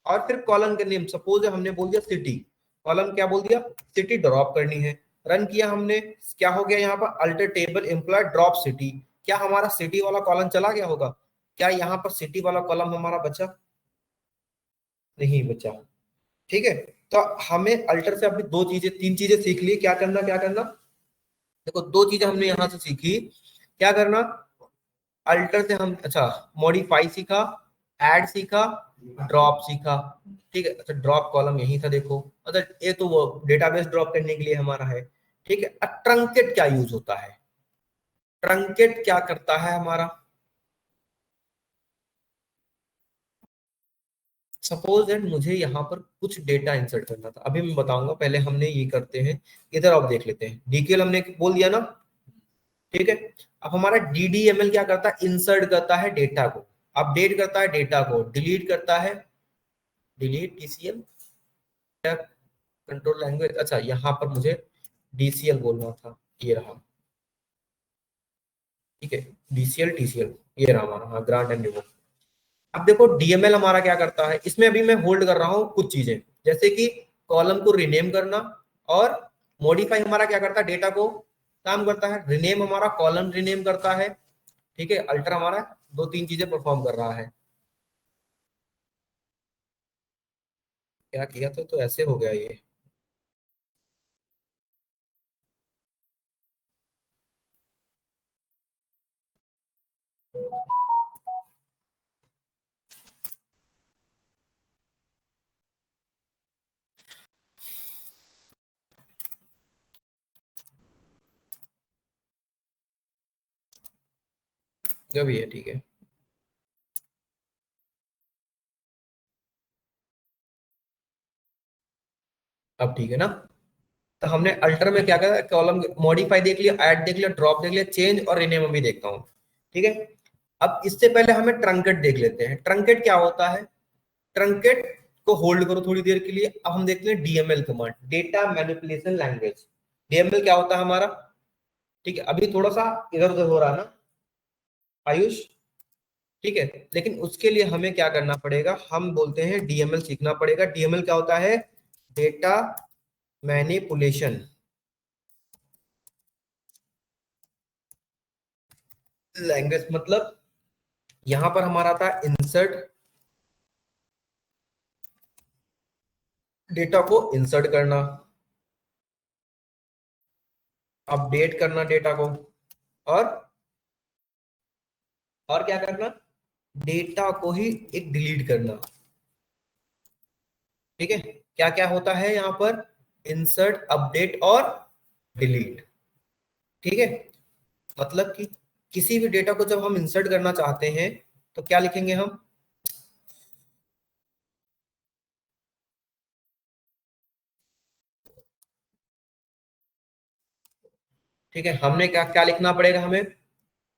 और फिर कॉलन का नेम, सपोज हमने बोल दिया सिटी, कॉलम क्या बोल दिया, सिटी ड्रॉप करनी है, रन किया हमने, क्या हो गया यहाँ पर, alter table employee drop city, क्या हमारा सिटी वाला कॉलम चला गया होगा, क्या यहाँ पर सिटी वाला कॉलम हमारा बचा, नहीं बचा। ठीक है, तो हमें अल्टर से अभी दो चीजें, तीन चीजें सीख ली, क्या करना क्या करना, देखो दो चीजें हमने यहां से सीखी, क्या करना, अल्टर से हम, अच्छा, मॉडिफाई सीखा, ऐड सीखा, ड्रॉप सीखा। ठीक है, अच्छा ड्रॉप कॉलम यही था देखो, अच्छा ये तो वो डेटाबेस ड्रॉप करने के लिए हमारा है। ठीक है, अब ट्रंकेट क्या यूज होता है, ट्रंकेट क्या करता है हमारा, सपोज दैट मुझे यहाँ पर कुछ डेटा इंसर्ट करना था, अभी मैं बताऊंगा, पहले हमने ये करते हैं, इधर आप देख लेते हैं, डीक्यूएल हमने बोल दिया ना। ठीक है, अब हमारा डीडीएमएल क्या करता है, इंसर्ट करता है डेटा को, अपडेट करता है डेटा को, डिलीट करता है, डिलीट डीसीएल, कंट्रोल लैंग्वेज, अच्छा यहाँ पर मुझे डीसीएल बोलना था, ये रहा। ठीक है, डीसीएल टीसीएल, ये रहा हमारा, हाँ ग्रांट एंड रिवोक। अब देखो डीएमएल हमारा क्या करता है, इसमें अभी मैं होल्ड कर रहा हूँ कुछ चीजें, जैसे कि कॉलम को रिनेम करना, और मॉडिफाई हमारा क्या करता है, डेटा को काम करता है, रिनेम हमारा कॉलम रिनेम करता है। ठीक है, अल्टर हमारा दो तीन चीजें परफॉर्म कर रहा है, क्या किया था तो ऐसे हो गया ये, जो भी है ठीक है, अब ठीक है ना। तो हमने अल्टर में क्या करा, कॉलम मॉडिफाई देख लिया, ऐड देख लिया, ड्रॉप देख लिया, चेंज और रिनेम अभी देखता हूँ। ठीक है, अब इससे पहले हमें ट्रंकेट देख लेते हैं, ट्रंकेट क्या होता है, ट्रंकेट को होल्ड करो थोड़ी देर के लिए, अब हम देखते हैं DML command, data manipulation language, DML क्या होता है हमारा। ठीक है, अभी थोड़ा सा इधर उधर हो रहा है ना आयुष, ठीक है, लेकिन उसके लिए हमें क्या करना पड़ेगा, हम बोलते हैं डीएमएल सीखना पड़ेगा, डीएमएल क्या होता है, डेटा मैनिपुलेशन लैंग्वेज, मतलब यहां पर हमारा था इंसर्ट, डेटा को इंसर्ट करना, अपडेट करना डेटा को, और क्या करना, डेटा को ही एक डिलीट करना। ठीक है, क्या क्या होता है यहाँ पर, इंसर्ट, अपडेट और डिलीट। ठीक है, मतलब कि किसी भी डेटा को जब हम इंसर्ट करना चाहते हैं तो क्या लिखेंगे हम, ठीक है, हमने क्या क्या लिखना पड़ेगा हमें,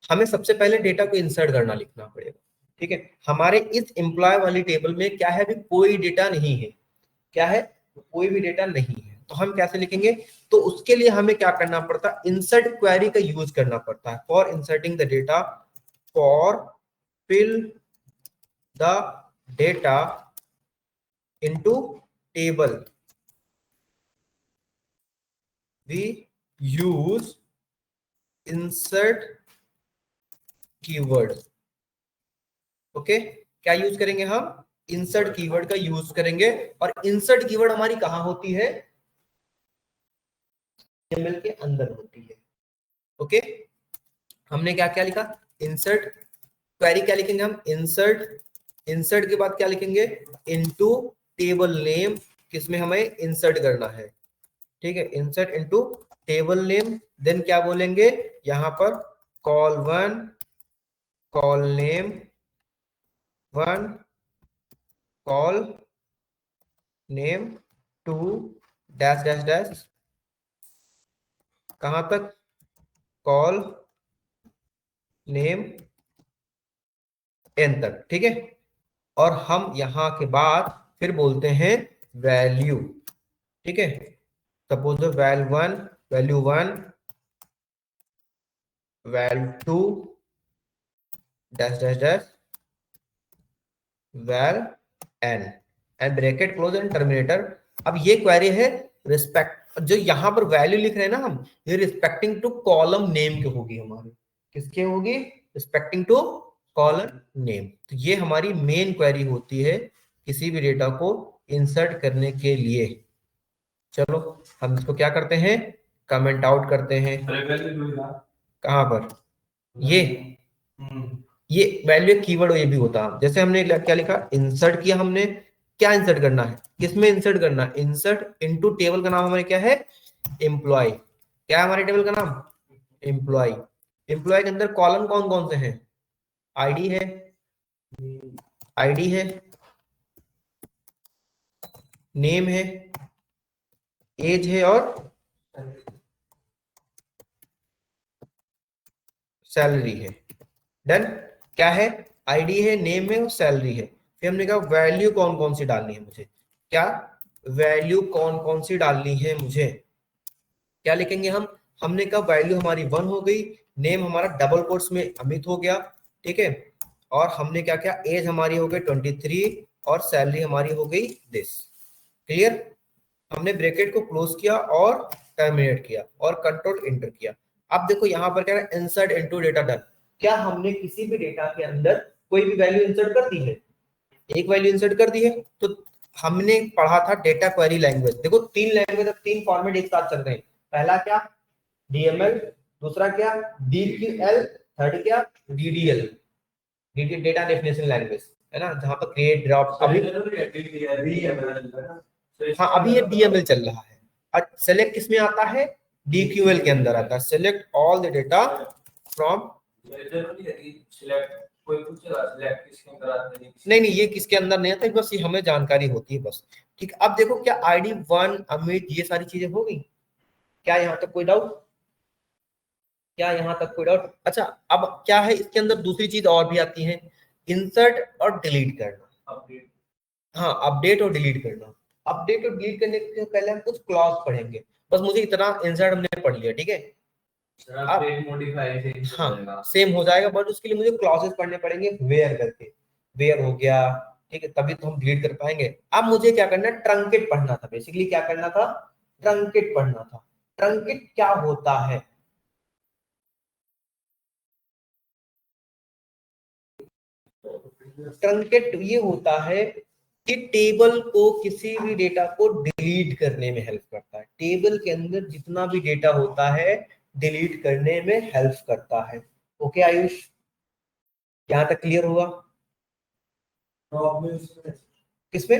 हमें सबसे पहले डेटा को इंसर्ट करना लिखना पड़ेगा। ठीक है, हमारे इस एम्प्लॉय वाली टेबल में क्या है, अभी कोई डेटा नहीं है, क्या है, कोई भी डेटा नहीं है, तो हम कैसे लिखेंगे, तो उसके लिए हमें क्या करना पड़ता है, इंसर्ट क्वेरी का यूज करना पड़ता है, for inserting the data, for fill the data into table, we use insert keyword. Okay, क्या यूज करेंगे हम? इंसर्ट कीवर्ड का यूज करेंगे। और इंसर्ट कीवर्ड हमारी कहां होती है? HTML के अंदर होती है। ओके, हमने क्या क्या लिखा? इंसर्ट क्वेरी क्या लिखेंगे हम? इंसर्ट के बाद क्या लिखेंगे? इनटू टेबल नेम, किसमें हमें इंसर्ट करना है। ठीक है, insert into table name. Then क्या बोलेंगे यहां पर? Col one, col name one, col name two, dash dash dash, कहां तक? कॉल नेम एन तक। ठीक है, और हम यहां के बाद फिर बोलते हैं वैल्यू। ठीक है, suppose val one, value one, val two, dash dash dash, val N, and bracket close and terminator. अब ये क्वेरी है रिस्पेक्ट, जो यहां पर वैल्यू लिख रहे हैं ना हम, ये रिस्पेक्टिंग टू कॉलम नेम की होगी हमारी। किसके होगी? Respecting to column name. तो ये हमारी मेन क्वेरी होती है किसी भी डेटा को इंसर्ट करने के लिए। चलो हम इसको क्या करते हैं? कमेंट आउट करते हैं। कहां पर? ये वैल्यू कीवर्ड ये भी होता है। जैसे हमने क्या लिखा? इंसर्ट किया हमने, क्या इंसर्ट करना है? किसमें इंसर्ट करना है? इंसर्ट इनटू टेबल का नाम हमारे क्या है? एम्प्लॉय। क्या है हमारे टेबल का नाम? एम्प्लॉय। एम्प्लॉय के अंदर कॉलम कौन कौन से हैं? आईडी है, आईडी है, नेम है, एज है, और सैलरी है। डन। क्या है? आईडी है, नेम है और सैलरी है। फिर हमने कहा वैल्यू कौन कौन सी डालनी है मुझे? क्या वैल्यू कौन कौन सी डालनी है मुझे? क्या लिखेंगे हम? हमने कहा वैल्यू हमारी 1 हो गई, नेम हमारा डबल कोट्स में अमित हो गया। ठीक है, और हमने क्या किया? एज हमारी हो गई 23 और सैलरी हमारी हो गई दिस। क्लियर? हमने ब्रैकेट को क्लोज किया और टर्मिनेट किया और कंट्रोल एंटर किया। अब देखो यहां पर क्या है? Insert into data done. क्या हमने किसी भी डेटा के अंदर कोई भी वैल्यू इंसर्ट कर दी है? एक वैल्यू इंसर्ट कर दी है। तो हमने पढ़ा था डेटा क्वेरी लैंग्वेज। देखो 3 लैंग्वेज, 3 फॉर्मेट एक साथ चल रहे हैं। पहला क्या? डीएमएल, दूसरा क्या? डीक्यूएल, थर्ड क्या? डीडीएल, डेटा डेफिनेशन लैंग्वेज, है ना, जहां पर क्रिएट, ड्रॉप। हाँ, अभी ये डीएमएल चल रहा है। और सेलेक्ट किसमें आता है? डीक्यूएल के अंदर आता है। Select all the data from, नहीं नहीं, ये किसके अंदर नहीं आता, बस ये हमें जानकारी होती है बस। ठीक, अब देखो क्या आईडी 1, अमित, ये सारी चीजें हो गई। क्या यहाँ तक कोई डाउट? क्या यहाँ तक कोई डाउट? अच्छा, अब क्या है इसके अंदर दूसरी चीज और भी आती है, इंसर्ट और डिलीट करना। हाँ, अपडेट और डिलीट करना। अपडेट और डिलीट करने के पहले हम कुछ क्लॉज पढ़ेंगे। बस मुझे इतना इंसर्ट हमने पढ़ लिया। ठीक है, अब हाँ सेम हो जाएगा, बट उसके लिए मुझे क्लॉजेस पढ़ने पड़ेंगे वेयर करके। वेयर हो गया, ठीक है, तभी तो हम डिलीट कर पाएंगे। अब मुझे क्या करना है? ट्रंकेट पढ़ना था। बेसिकली क्या करना था? ट्रंकेट पढ़ना था। ट्रंकेट क्या होता है? ट्रंकेट ये होता है कि टेबल को, किसी भी डेटा को डिलीट करने में हेल्प करता है। टेबल के अंदर जितना भी डेटा होता है डिलीट करने में हेल्प करता है। ओके आयुष, यहाँ तक क्लियर हुआ? किसमें?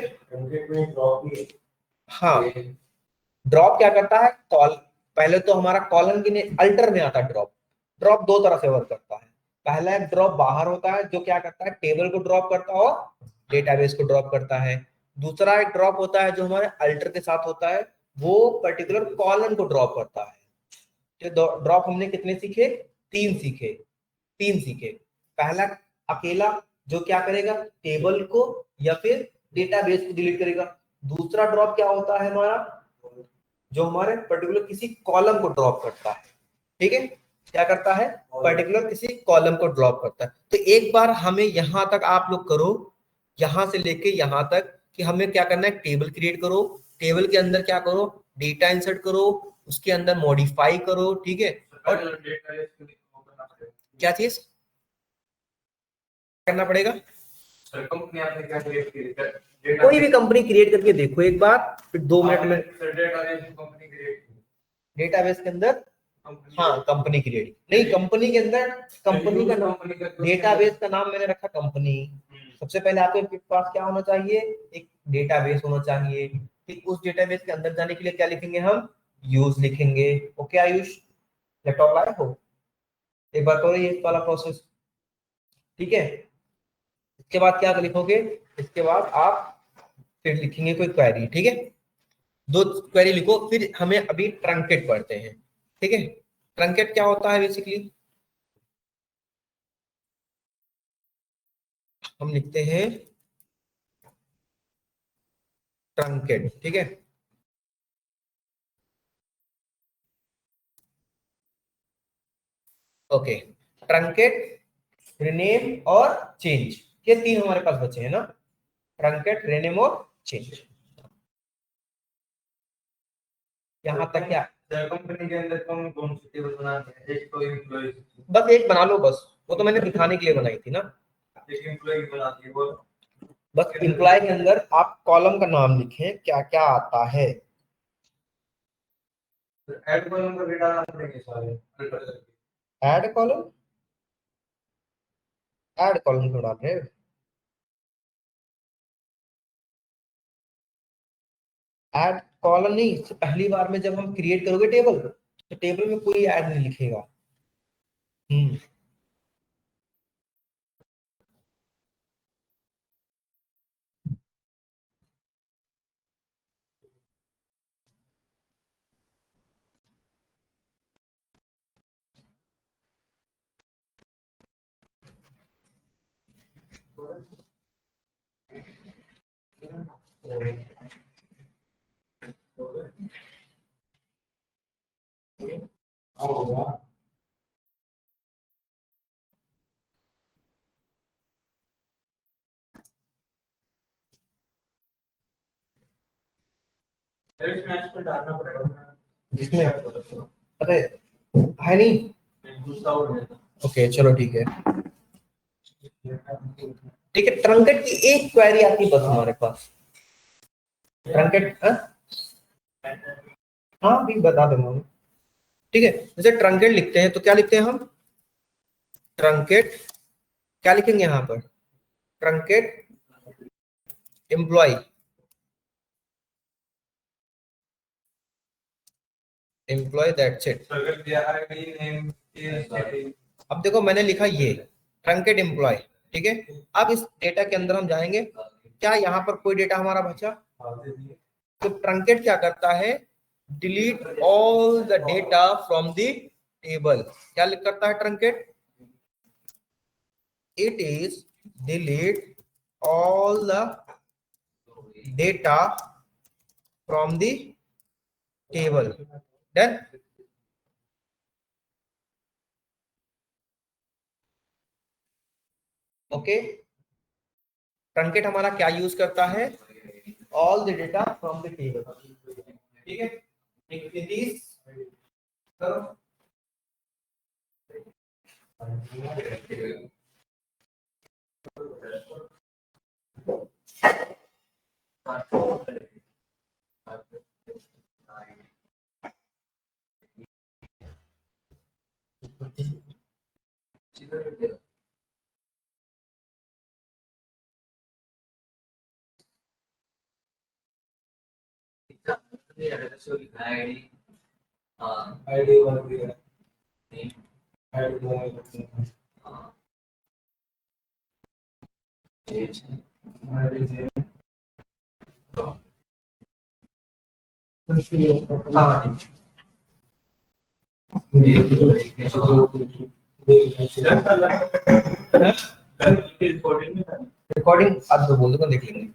हाँ, ड्रॉप क्या करता है? कॉल, पहले तो हमारा कॉलम की अल्टर में आता है ड्रॉप। ड्रॉप दो तरह से वर्क करता है। पहला एक ड्रॉप बाहर होता है, जो क्या करता है? टेबल को ड्रॉप करता है और डेटाबेस को ड्रॉप करता है। दूसरा एक ड्रॉप होता है जो हमारे अल्टर के साथ होता है, वो पर्टिकुलर कॉलम को ड्रॉप करता है। तो ड्रॉप हमने कितने सीखे? 3 सीखे। 3 सीखे। पहला अकेला, जो क्या करेगा? टेबल को या फिर डेटाबेस को डिलीट करेगा। दूसरा ड्रॉप क्या होता है हमारा? जो हमारे पर्टिकुलर किसी कॉलम को ड्रॉप करता है। ठीक है, क्या करता है? पर्टिकुलर किसी कॉलम को ड्रॉप करता है। तो एक बार हमें यहां तक आप लोग करो, यहां से लेके यहां तक, कि हमें क्या करना है? टेबल क्रिएट करो, टेबल के अंदर क्या करो? डेटा इंसर्ट करो, उसके अंदर मॉडिफाई करो। ठीक है, और क्या चीज? करना पड़ेगा? सर कंपनी आपने क्या क्रिएट की? कोई भी कंपनी क्रिएट करके देखो एक बार, फिर 2 मिनट में। कंपनी क्रिएट डेटाबेस के अंदर, हाँ कंपनी क्रिएट नहीं, कंपनी के अंदर कंपनी का नाम, डेटाबेस का नाम मैंने रखा कंपनी। सबसे पहले आपके पास क्या होना चाहिए? एक डेटाबेस होना चाहिए। फिर उस डेटाबेस के अंदर जाने के लिए क्या लिखेंगे हम? यूज लिखेंगे। ओके आयुष, लैपटॉप लाए हो? एक बार करो ये वाला प्रोसेस, ठीक है। इसके बाद क्या लिखोगे? इसके बाद आप फिर लिखेंगे कोई क्वेरी, ठीक है। 2 क्वेरी लिखो, फिर हमें अभी ट्रंकेट पढ़ते हैं, ठीक है। ट्रंकेट क्या होता है बेसिकली? हम लिखते हैं ट्रंकेट, ठीक है। ओके, ट्रंकेट, रिनेम और चेंज, ये 3 हमारे पास बचे हैं ना, ट्रंकेट, रिनेम और चेंज। यहाँ तक क्या? कंपनी के अंदर कौन कौन सी टेबल बनाते हैं? एक तो एम्प्लॉय, बस एक बना लो, बस वो तो मैंने दिखाने के लिए बनाई थी ना। एक एम्प्लॉय बनाती है वो। बस एम्प्लॉय के अंदर आप कॉलम का नाम लिखें, क्या क्या आता है। ऐड कॉलम का डेटा डाल देंगे सारे। ऐड कॉलम, ऐड कॉलम क्यों डाल रहे हैं? ऐड कॉलम नहीं, पहली बार में जब हम क्रिएट करोगे टेबल, तो टेबल में कोई ऐड नहीं लिखेगा। हम्म, डालना पड़ेगा जिसमें अरे है नहीं। ओके चलो ठीक है, ठीक है। ट्रंकेट की एक क्वेरी आती है बस हमारे पास, ट्रंकेट। हाँ भी बता दूंगा मैं, ठीक है। जैसे ट्रंकेट लिखते हैं तो क्या लिखते हैं हम? ट्रंकेट, क्या लिखेंगे यहाँ पर? Truncate employee, employee, that's it. अब देखो मैंने लिखा ये ट्रंकेट एम्प्लॉय, ठीक है। अब इस डेटा के अंदर हम जाएंगे, क्या यहाँ पर कोई डेटा हमारा बचा? तो ट्रंकेट क्या करता है? Delete all the data from the table. क्या करता है truncate? It is delete all the data from the table. Done? Okay, truncate हमारा क्या यूज करता है? All the data from the table, ठीक है। इट इज, करो। आईडी वाला भी है, आईडी वाला हाँ रिकॉर्डिंग आप जो बोल दो देख लेंगे।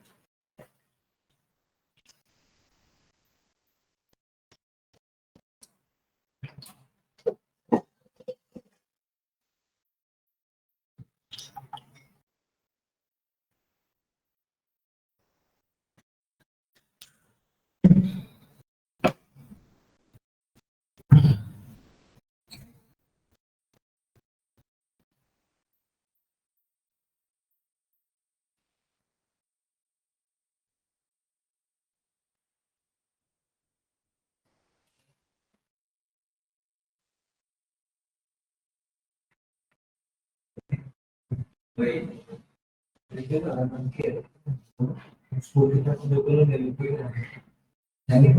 वही देखिए ना हम के उसको कितना तो देखो ना कोई नहीं नहीं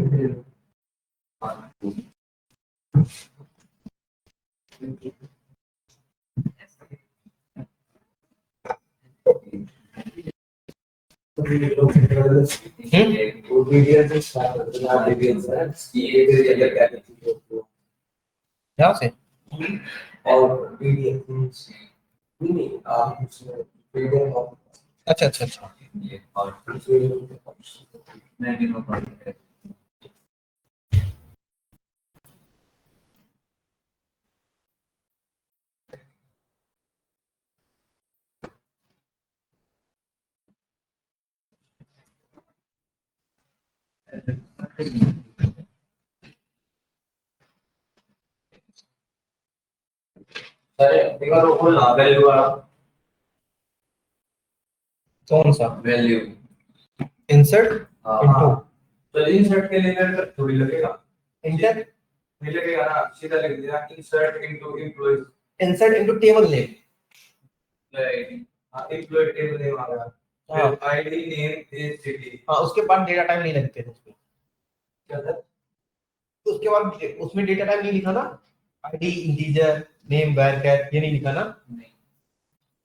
ध्यान से अच्छा अच्छा अच्छा वैल्यू कौन सा वैल्यू इंसर्ट इनटू तो इंसर्ट के लिए कर थोड़ी लगेगा इंटर नहीं लगेगा ना सीधा लिख दिया insert into employees insert into table name employee table name आ गया हाँ फिर आईडी नेम एज सिटी हाँ उसके बाद डेटा टाइप नहीं लगते हैं उसमें क्या था तो उसके बाद उसमें डेटा टाइप नहीं लिखा ना आईडी इंटीजर नेम वैर ये नहीं लिखा ना नहीं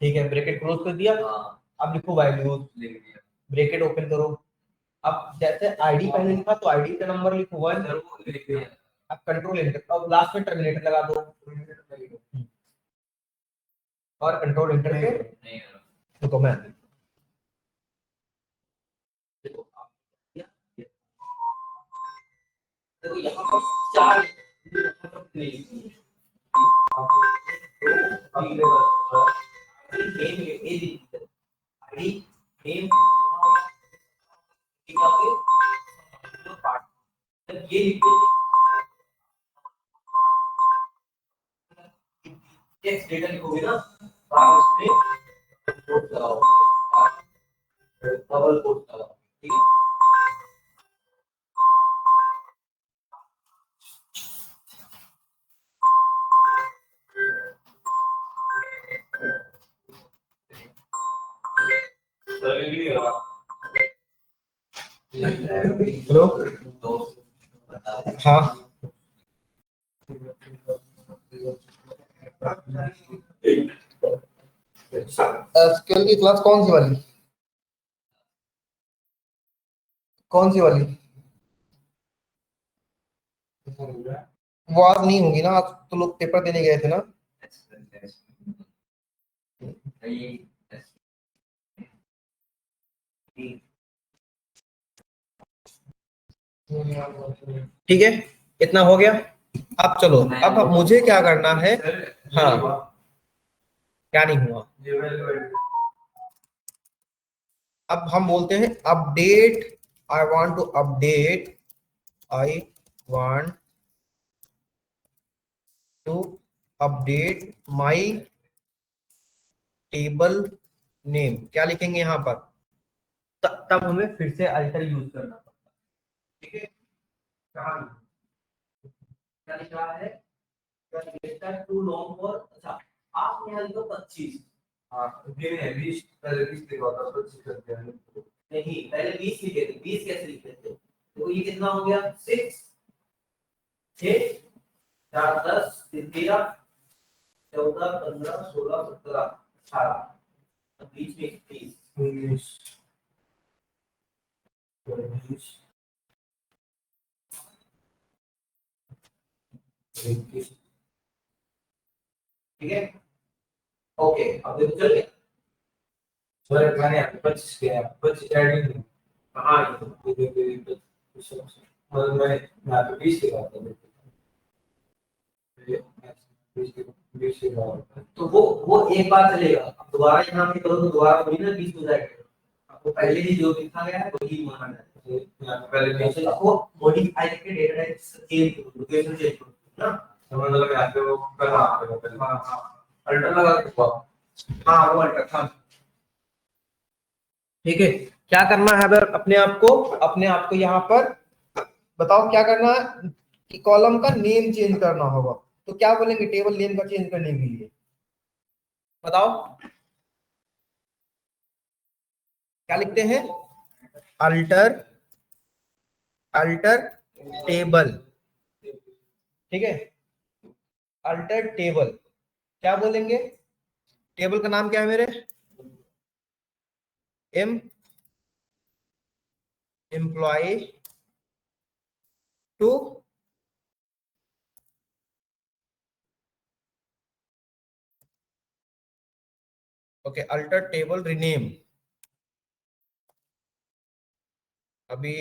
ठीक है ब्रैकेट क्लोज कर दिया हां अब लिखो वैल्यूज लिख दिया ब्रैकेट ओपन करो अब जैसे आईडी पहले लिखा तो आईडी का नंबर लिखो 1 जरूर लिख दिया अब कंट्रोल एंटर अब लास्ट में टर्मिनेटर लगा दो और कंट्रोल एंटर पे नहीं रुको मैं देखो यहाँ पर चार नहीं डेटा लिखोगे ना उसमें कोड लगाओ डबल कोड लगाओ ठीक है हेलो हाँ एसक्यूएल की क्लास कौन सी वाली वो आज नहीं होगी ना आज तो लोग पेपर देने गए थे ना ठीक है इतना हो गया अब चलो अब मुझे क्या करना है हाँ क्या नहीं हुआ अब हम बोलते हैं update I want to update I want to update my table name क्या लिखेंगे यहाँ पर तब हमें फिर से अल्टर यूज करना पड़ता ठीक है कहाँ क्या लिख रहा है टू लॉन्ग फॉर अच्छा आप यहाँ लिखो 25 हां दिन है 20 पहले 20 लिखा था 25 कर दिया नहीं पहले 20 लिखे थे 20 कैसे लिखते थे देखो ये कितना हो गया 6 6 4 10 13 14 15 16 17 18 बीच में 30 19 20 21 ठीक है ओके अब देखो चल गया सर मैंने 25 किया 25 ऐड नहीं हाँ मतलब मैं तो 20 लिखा था 20 लिखा तो वो एक बार चलेगा अब दोबारा यहाँ पे करो तो दोबारा वही ना 20 हो जाएगा आपको पहले ही जो लिखा गया है वही माना जाएगा यहाँ पे पहले 20 तो इसको मॉडिफाई करके डेटा टाइप चेंज करो लोकेशन चेंज करो ना समझ लो मैं यहाँ पे वो करना हाँ हाँ अल्टर लगा के हाँ वो अल्टर हाँ ठीक है क्या करना है अगर अपने आप को यहाँ पर बताओ क्या करना है कि कॉलम का नेम चेंज करना होगा तो क्या बोलेंगे टेबल नेम का चेंज करने के लिए बताओ क्या लिखते हैं? अल्टर टेबल, ठीक है, अल्टर टेबल। क्या बोलेंगे? टेबल का नाम क्या है मेरे? Employee two okay, alter table rename. अभी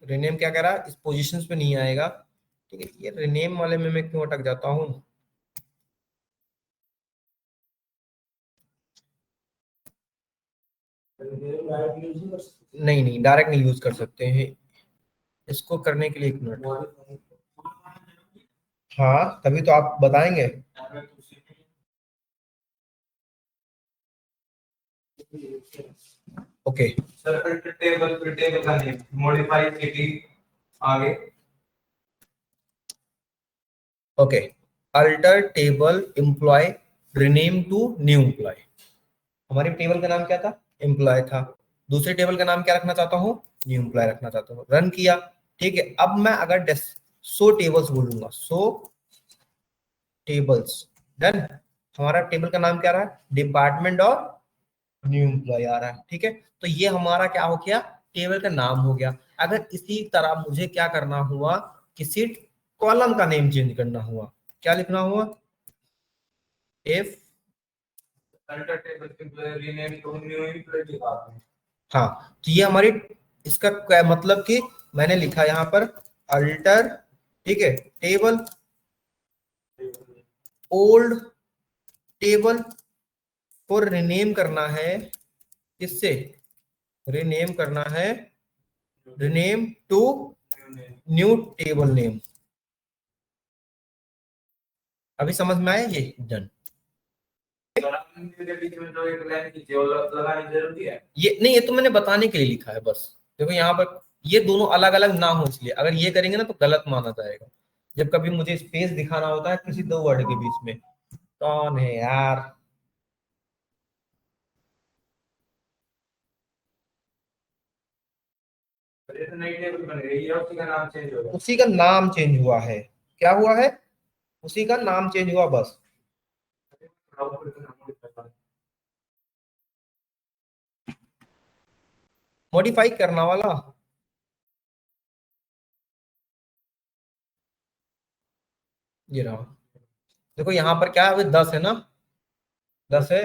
रीनेम क्या कह रहा है? इस पोजीशंस पे नहीं आएगा, ठीक है। ये रीनेम वाले में मैं क्यों अटक जाता हूँ? नहीं नहीं, डायरेक्ट नहीं यूज कर सकते हैं इसको। करने के लिए एक मिनट, हाँ तभी तो आप बताएंगे। ओके सर टेबल का नेम मॉडिफाई सिटी आगे। Okay, alter table employee rename to new employee. हमारी टेबल का नाम क्या था? एम्प्लॉय था। दूसरे टेबल का नाम क्या रखना चाहता हूँ? न्यू एम्प्लॉय रखना चाहता हूँ। रन किया, ठीक है। अब मैं अगर सो टेबल्स बोलूंगा, सो टेबल्स, डन। हमारा टेबल का नाम क्या रहा है? डिपार्टमेंट और न्यू एम्प्लॉय आ रहा है, ठीक है। तो ये हमारा क्या हो गया? टेबल का नाम हो गया। अगर इसी तरह मुझे क्या करना हुआ? किसी कॉलम का नेम चेंज करना हुआ, क्या लिखना हुआ? If alter table employee rename to new employee की बात है। हाँ, तो ये हमारी, इसका क्या मतलब कि मैंने लिखा यहाँ पर अल्टर, ठीक है, टेबल ओल्ड टेबल को रिनेम करना है। किससे रिनेम करना है? Rename to new table name. अभी समझ में आया ये? डन। के बीच में जो एक लाइन की जो लगानी जरूरी है। ये नहीं, ये तो मैंने बताने के लिए लिखा है बस। देखो यहाँ पर ये दोनों अलग अलग ना हो, इसलिए अगर ये करेंगे ना तो गलत माना जाएगा। जब कभी मुझे स्पेस दिखाना होता है किसी दो वर्ड के बीच में। कौन है यार? जैसे नई टेबल बन गई है उसी का नाम चेंज हो गया। उसी का नाम चेंज हुआ है। क्या हुआ है? उसी का नाम चेंज हुआ बस। मॉडिफाई करना वाला, ये रहा। देखो यहाँ पर क्या है? अभी 10 है ना, 10 है।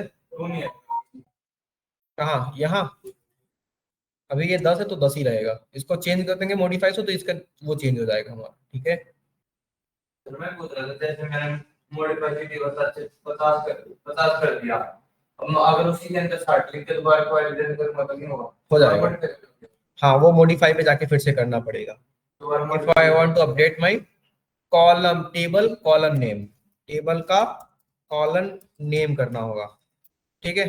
कहाँ? यहाँ। अभी ये 10 है तो 10 ही रहेगा। इसको चेंज कर देंगे मॉडिफाई से, तो इसका वो चेंज हो जाएगा हमारा, ठीक है। तो मैं पूछ रहा था जैसे मैंने मॉडिफाई की बस 50 कर दिया। अब अगर उसी के अंदर 60 लिख के दोबारा को एडिट करूंगा तो नहीं होगा? हो जाएगा। हाँ, वो मॉडिफाई पे जाके फिर से करना पड़ेगा। If I want to update my column table column name, table का कॉलम नेम करना होगा, ठीक है।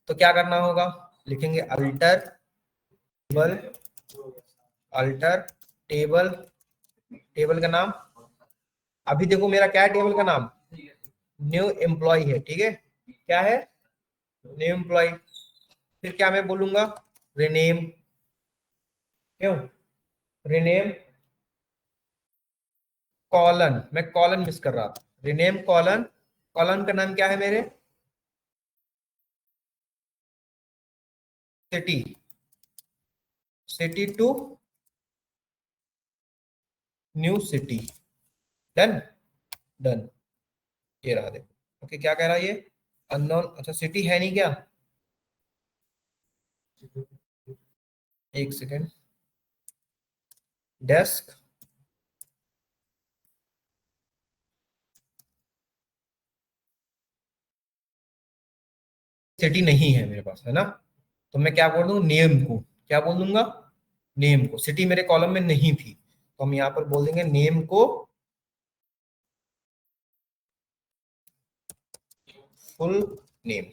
तो क्या करना होगा? लिखेंगे alter table, alter table, table का नाम। अभी देखो मेरा क्या है टेबल का नाम? न्यू एम्प्लॉय है, ठीक है। क्या है? New employ. फिर क्या मैं बोलूंगा? रिनेम। क्यों? रिनेम कॉलन, मैं कॉलन मिस कर रहा था। रिनेम कॉलन, कॉलन का नाम क्या है मेरे? City, city to new city. Done, done. ये रहा, देखो। ओके, क्या कह रहा है ये? अननोन, अच्छा सिटी है नहीं क्या? एक सेकेंड, डेस्क, सिटी नहीं है मेरे पास, है ना। तो मैं क्या बोल दूंगा? नेम को। क्या बोल दूंगा? नेम को। सिटी मेरे कॉलम में नहीं थी, तो हम यहाँ पर बोल देंगे नेम को फुल नेम।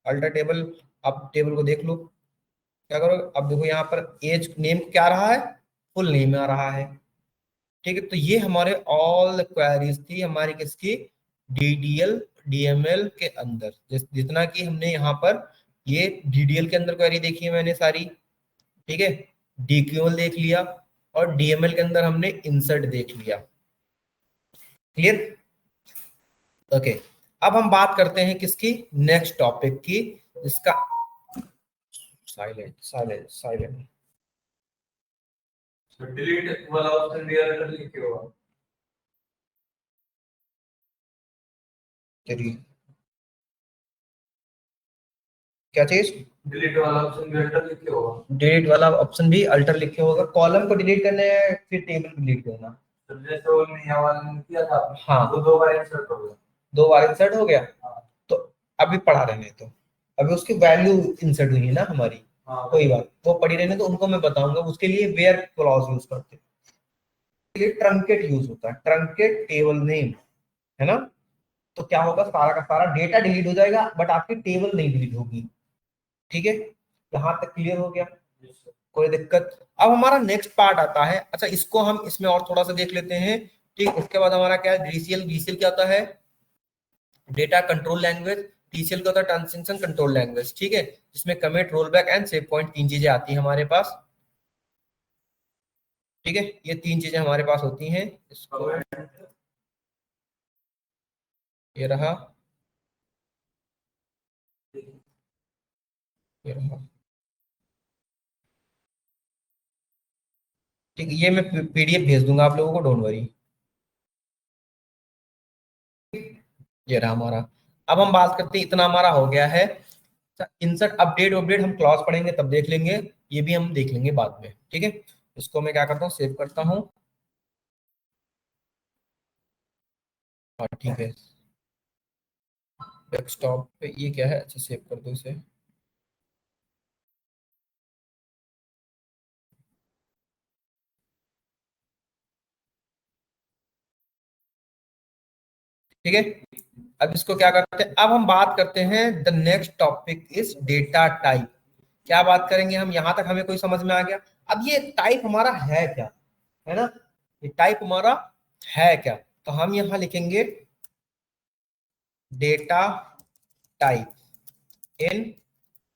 अल्टर टेबल, आप टेबल को देख लो। क्या करो? अब देखो यहाँ पर एज नेम क्या आ रहा है? फुल नेम आ रहा है, ठीक है। तो ये हमारे ऑल क्वेरीज थी हमारी, किसकी? डीडीएल डीएमएल के अंदर। जितना कि हमने यहाँ पर ये DDL के अंदर क्वेरी देखी है मैंने सारी, ठीक है, DQL देख लिया, और DML के अंदर हमने इंसर्ट देख लिया। क्लियर? ओके, अब हम बात करते हैं किसकी, नेक्स्ट टॉपिक की, जिसका साइलेंट साइलेंट साइलेंट डिलीट वाला ऑप्शन दिया है, लिखे होगा। क्या चीज? डिलीट वाला ऑप्शन भी अंडर लिखे होगा। डिलीट वाला ऑप्शन भी अल्टर लिखे होगा। कॉलम को डिलीट करना है फिर टेबल को डिलीट करना। तो जैसे वो नहीं वाला ने किया था, हाँ, वो 2 बार इंसर्ट हो गया। 2 बार इंसर्ट हो गया। हाँ। तो अभी पढ़ा रहने तो, अभी उसकी वैल्यू इंसर्ट हुई है ना हमारी, हाँ, कोई बात, वो पढ़ी रहने तो उनको मैं बताऊंगा। उसके लिए वेयर क्लॉज यूज करते हैं, इसके लिए ट्रंकेट यूज होता है, ट्रंकेट टेबल नेम, है ना। तो क्या होगा, सारा का सारा डेटा डिलीट हो जाएगा बट आपकी टेबल नहीं डिलीट होगी। ठीक है, यहाँ तक क्लियर हो गया, कोई दिक्कत? अब हमारा नेक्स्ट पार्ट आता है, अच्छा इसको हम इसमें और थोड़ा सा देख लेते हैं। ठीक, उसके बाद हमारा क्या है, DCL। DCL क्या होता है, डेटा कंट्रोल लैंग्वेज। TCL का होता है ट्रांजेक्शन कंट्रोल लैंग्वेज। ठीक है, जिसमें commit, rollback and save point 3 चीजें आती हैं हमारे पास। ठीक है, ये 3 चीजें हमारे पास होती हैं। इसको ये रहा, ये रहा। ठीक है, ये मैं PDF भेज दूंगा आप लोगों को, डोंट वरी। ये रहा हमारा। अब हम बात करते हैं, इतना हमारा हो गया है। इंसर्ट, अपडेट, अपडेट हम क्लॉज पढ़ेंगे तब देख लेंगे, ये भी हम देख लेंगे बाद में। ठीक है, इसको मैं क्या करता हूँ, सेव करता हूँ। हाँ ठीक है, डेस्कटॉप पे ये क्या है, अच्छा सेव कर दो इसे। ठीक है, अब इसको क्या करते हैं, अब हम बात करते हैं, the next topic is data type. क्या बात करेंगे हम, यहां तक हमें कोई समझ में आ गया? अब ये टाइप हमारा है क्या, है ना, ये टाइप हमारा है क्या? तो हम यहां लिखेंगे data type in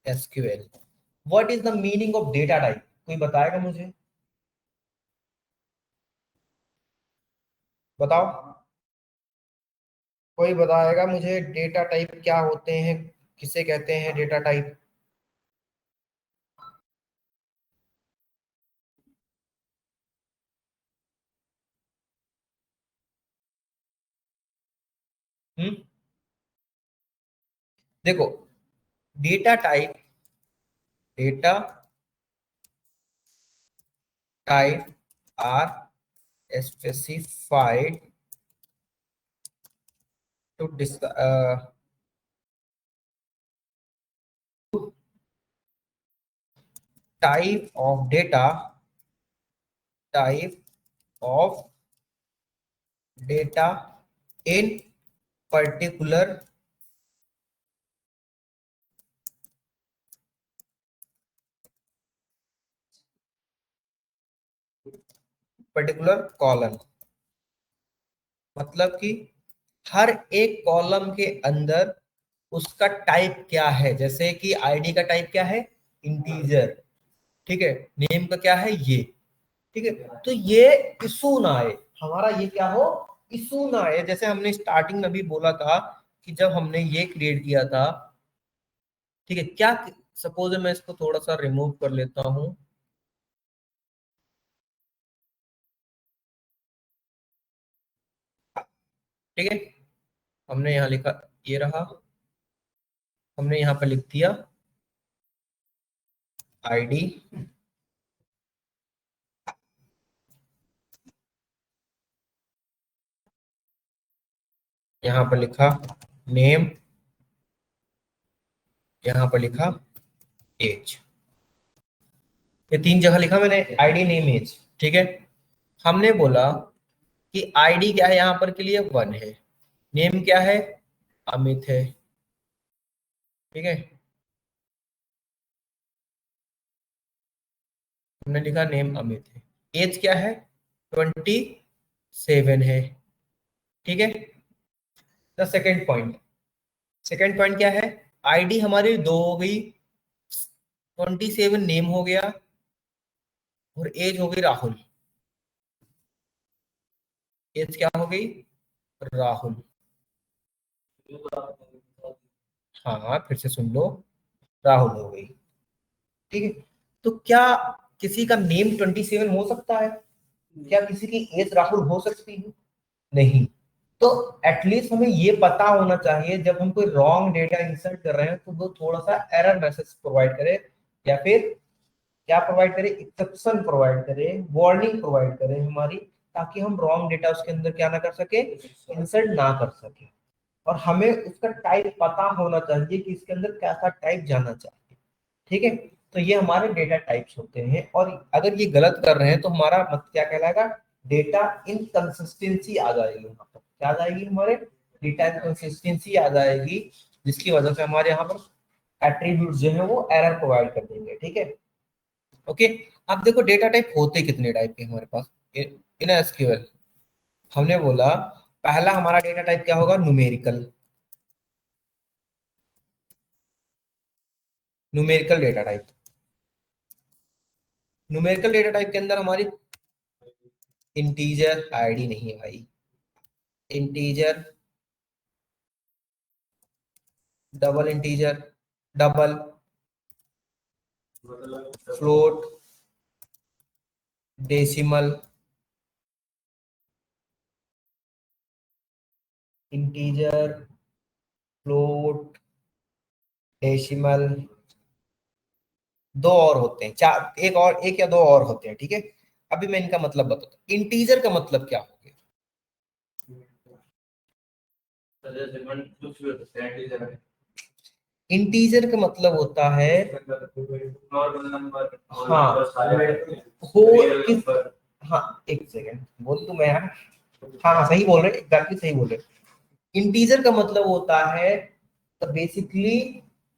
SQL। What is the meaning of data type, कोई बताएगा मुझे? बताओ, कोई बताएगा मुझे डेटा टाइप क्या होते हैं, किसे कहते हैं डेटा टाइप? हम्म, देखो, data type, data type are specified to type of data, type of data in particular column. मतलब कि हर एक कॉलम के अंदर उसका टाइप क्या है, जैसे कि आईडी का टाइप क्या है, इंटीजर। ठीक है, नेम का क्या है, ये। ठीक है, तो ये इशू ना आए, हमारा ये क्या हो, इशू ना आए। जैसे हमने स्टार्टिंग में भी बोला था कि जब हमने ये क्रिएट किया था, ठीक है, क्या, सपोज मैं इसको थोड़ा सा रिमूव कर लेता हूं। ठीक है, हमने यहाँ लिखा, ये रहा, हमने यहाँ पर लिख दिया आईडी, यहाँ पर लिखा नेम, यहाँ पर लिखा एज। ये 3 जगह लिखा मैंने, आईडी, नेम, एज। ठीक है, हमने बोला कि आईडी क्या है, यहाँ पर के लिए 1 है, नेम क्या है, अमित है। ठीक है, हमने लिखा नेम अमित है, एज क्या है, 27 है। ठीक है, the second point, second point क्या है, आईडी हमारी 2 हो गई, 27 नेम हो गया और एज हो गई राहुल। एज क्या हो गई? राहुल। हाँ फिर से सुन लो, राहुल हो गई। ठीक है, तो क्या किसी का नेम 27 हो सकता है? क्या किसी की एज राहुल हो सकती है? नहीं। तो एटलीस्ट हमें ये पता होना चाहिए जब हम कोई रॉन्ग डेटा इंसर्ट कर रहे हैं तो वो थोड़ा सा एरर मैसेज प्रोवाइड करे, या फिर क्या प्रोवाइड करे, एक्सेप्शन प्रोवाइड करे, वार्निंग प्रोवाइड करे हमारी, ताकि हम रॉन्ग डेटा उसके अंदर क्या ना कर सके, इंसर्ट ना कर सके। और हमें उसका टाइप पता होना चाहिए कि इसके अंदर कैसा टाइप जाना चाहिए। ठीक है, तो ये हमारे डेटा टाइप्स होते हैं। और अगर ये गलत कर रहे हैं तो हमारा मत क्या कहलाएगा, डेटा इनकंसिस्टेंसी आ जाएगी। यहाँ पर क्या आ जाएगी, हमारे डेटा इनकंसिस्टेंसी आ जाएगी, जिसकी वजह से हमारे यहाँ पर एट्रीब्यूट जो है वो एरर प्रोवाइड कर देंगे। ठीक है, ओके। अब देखो डेटा टाइप होते कितने टाइप के हमारे पास इन एसक्यूएल। हमने बोला पहला हमारा डेटा टाइप क्या होगा, numerical. Numerical data type, numerical data type के अंदर हमारी इंटीजर आईडी नहीं है भाई, integer, double integer, double, float, decimal, integer, float, decimal, दो और होते हैं, चार, एक और, एक या दो और होते हैं। ठीक है, अभी मैं इनका मतलब बताता हूँ। इंटीजर का मतलब क्या हो गया? कुछ भी हो सकता है, इंटीजर है, इंटीजर का मतलब होता है, नॉर्मल नंबर, हाँ, हो किस, हाँ एक सेकेंड बोल दूं मैं यार, हाँ हाँ सही बोल रहे, एग्जैक्टली सही बोल रहे। इंटीजर का मतलब होता है तो बेसिकली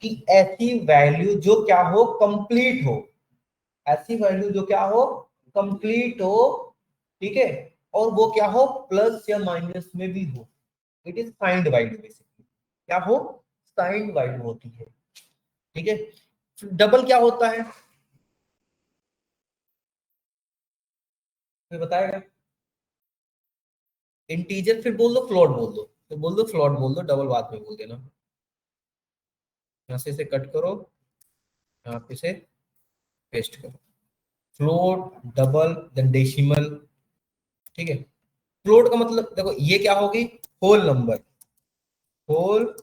कि ऐसी वैल्यू जो क्या हो, कंप्लीट हो, ऐसी वैल्यू जो क्या हो, कंप्लीट हो। ठीक है, और वो क्या हो, प्लस या माइनस में भी हो। It is signed value, basically क्या हो, साइंड वैल्यू होती है। ठीक है, डबल क्या होता है, कोई बताएगा? इंटीजर फिर बोल दो, फ्लोट बोल दो, फिर बोल दो फ्लोट बोल दो, डबल बाद में बोल देना। यहाँ से इसे कट करो, यहाँ पे से पेस्ट करो, फ्लोट, डबल, देन डेसिमल। ठीक है, फ्लोट का मतलब देखो ये क्या होगी, होल नंबर, होल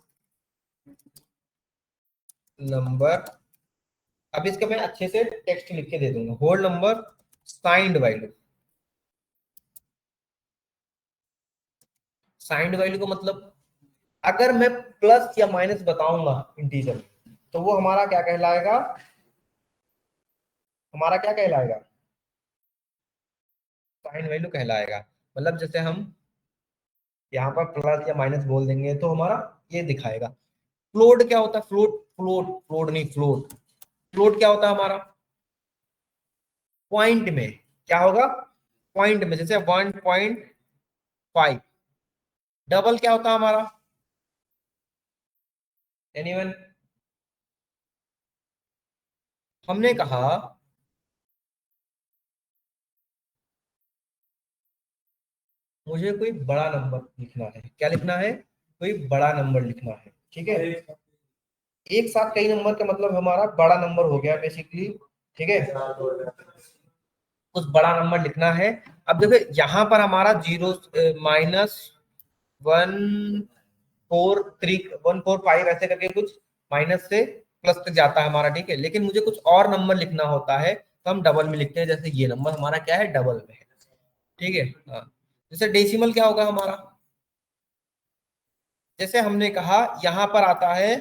नंबर। अब इसका मैं अच्छे से टेक्स्ट लिख के दे दूंगा, whole number signed value. Signed value का मतलब अगर मैं प्लस या माइनस बताऊंगा इंटीजर, तो वो हमारा क्या कहलाएगा, हमारा क्या कहलाएगा, साइन वैल्यू कहलाएगा। मतलब जैसे हम यहाँ पर प्लस या माइनस बोल देंगे तो हमारा ये दिखाएगा। फ्लोट क्या होता है, फ्लोट, फ्लोट नहीं, फ्लोट, फ्लोट क्या होता है हमारा, पॉइंट में क्या होगा, पॉइंट में, जैसे 1.5। डबल क्या होता है हमारा, एनीवन? हमने कहा मुझे कोई बड़ा नंबर लिखना है, क्या लिखना है, कोई बड़ा नंबर लिखना है। ठीक है, एक साथ कई नंबर का मतलब हमारा बड़ा नंबर हो गया बेसिकली। ठीक है, कुछ बड़ा नंबर लिखना है। अब देखो यहाँ पर हमारा जीरो, माइनस 143 145 ऐसे करके कुछ माइनस से प्लस तक जाता है हमारा। ठीक है, लेकिन मुझे कुछ और नंबर लिखना होता है तो हम डबल में लिखते हैं, जैसे ये नंबर हमारा क्या है, डबल में है। ठीक है, हाँ। जैसे डेसिमल क्या होगा हमारा, जैसे हमने कहा यहाँ पर आता है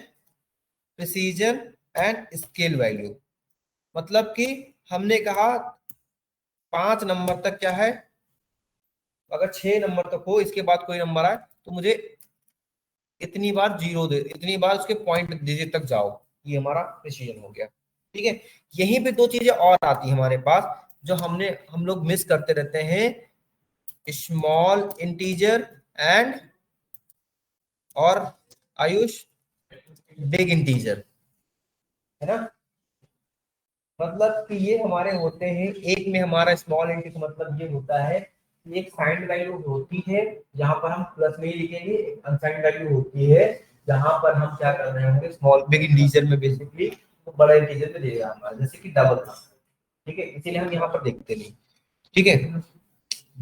प्रिसीजन एंड स्केल वैल्यू। मतलब कि हमने कहा 5 नंबर तक क्या है, अगर 6 नंबर तक हो इसके बाद कोई नंबर आए तो मुझे इतनी बार जीरो दे, इतनी बार उसके पॉइंट डिजिट तक जाओ, ये हमारा प्रिसीजन हो गया। ठीक है, यहीं पे दो चीजें और आती है हमारे पास जो हम लोग मिस करते रहते हैं, स्मॉल इंटीजर एंड, और आयुष, बिग इंटीजर, है ना। मतलब कि ये हमारे होते हैं, एक में हमारा स्मॉल इंट का मतलब ये होता है कि एक साइंड वैल्यू होती है जहां पर हम प्लस नहीं लिखेंगे, अनसाइंड वैल्यू होती है जहां पर हम क्या कर रहे होंगे, स्मॉल बिग इंटीजर में बेसिकली तो बड़ा इंटीजर में देगा हमारा, जैसे कि डबल था। ठीक है, इसीलिए हम यहाँ पर देखते नहीं। ठीक है,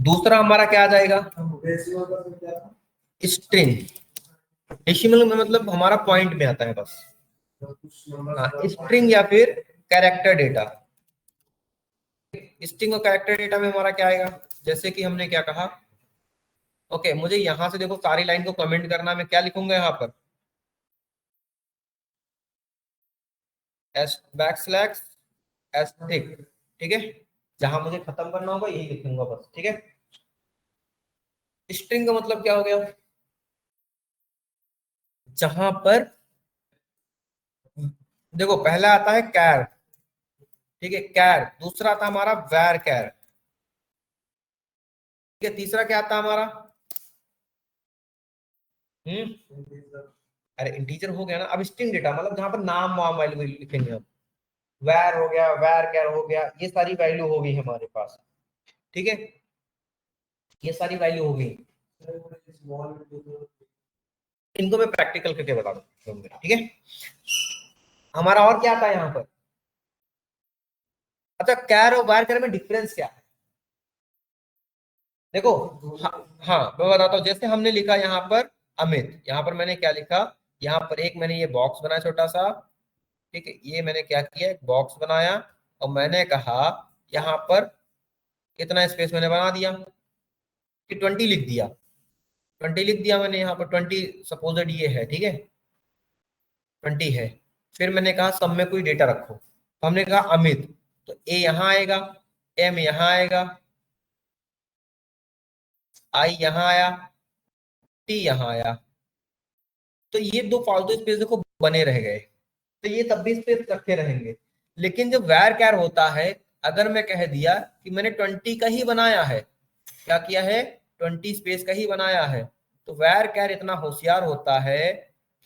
दूसरा हमारा क्या आ जाएगा, डेसिमल का फिर क्या था? स्ट्रिंग। डेसिमल में मतलब हमारा पॉइंट में आता है बस। तो कुछ नंबर हाँ, स्ट्रिंग या फिर कैरेक्टर डेटा। स्ट्रिंग और कैरेक्टर डेटा में हमारा क्या आएगा, जैसे कि हमने क्या कहा, ओके मुझे यहां से देखो सारी लाइन को कमेंट करना, मैं क्या लिखूंगा यहाँ पर, एस बैकस्लैश एस्ट्रिक। ठीक है, जहां मुझे खत्म करना होगा यही लिखूंगा बस। ठीक है, स्ट्रिंग का मतलब क्या हो गया, जहां पर देखो पहला आता है कैर। ठीक है, कैर। दूसरा आता है हमारा वैर कैर। ठीक है, तीसरा क्या आता है हमारा, अरे इंटीजर हो गया ना, अब स्ट्रिंग डेटा मतलब जहां पर नाम वाम वैल्यू लिखेंगे हम, वैर हो गया, वैर कैर हो गया, ये सारी वैल्यू हो गई हमारे पास। ठीक है, ये सारी वैल्यू हो गई, स्मॉल इंटीजर इनको मैं प्रैक्टिकल करके बता दूंगा। ठीक है, हमारा और क्या आता है यहाँ पर, अच्छा कैर और वैर कैर में डिफरेंस क्या है, देखो। हाँ, हाँ मैं बताता हूँ, जैसे हमने लिखा यहाँ पर अमित, यहाँ पर मैंने क्या लिखा, यहाँ पर एक मैंने ये बॉक्स बनाया छोटा सा। ठीक है, ये मैंने क्या किया, एक बॉक्स बनाया और मैंने कहा यहाँ पर कितना स्पेस मैंने बना दिया कि 20 लिख दिया। 20 लिख दिया मैंने यहाँ पर, 20 सपोजेड ये है। ठीक है, 20 है। फिर मैंने कहा सब में कोई डेटा रखो, तो हमने कहा अमित, तो ए यहाँ आएगा, एम यहाँ आएगा, आई यहाँ आया, टी यहाँ आया। तो ये दो फालतू स्पेस देखो बने रह गए, तो ये तब भी स्पेस रखे रहेंगे। लेकिन जब वैर कैर होता है, अगर मैं कह दिया कि मैंने 20 का ही बनाया है, क्या किया है, 20 स्पेस का ही बनाया है, तो वैर कैर इतना होशियार होता है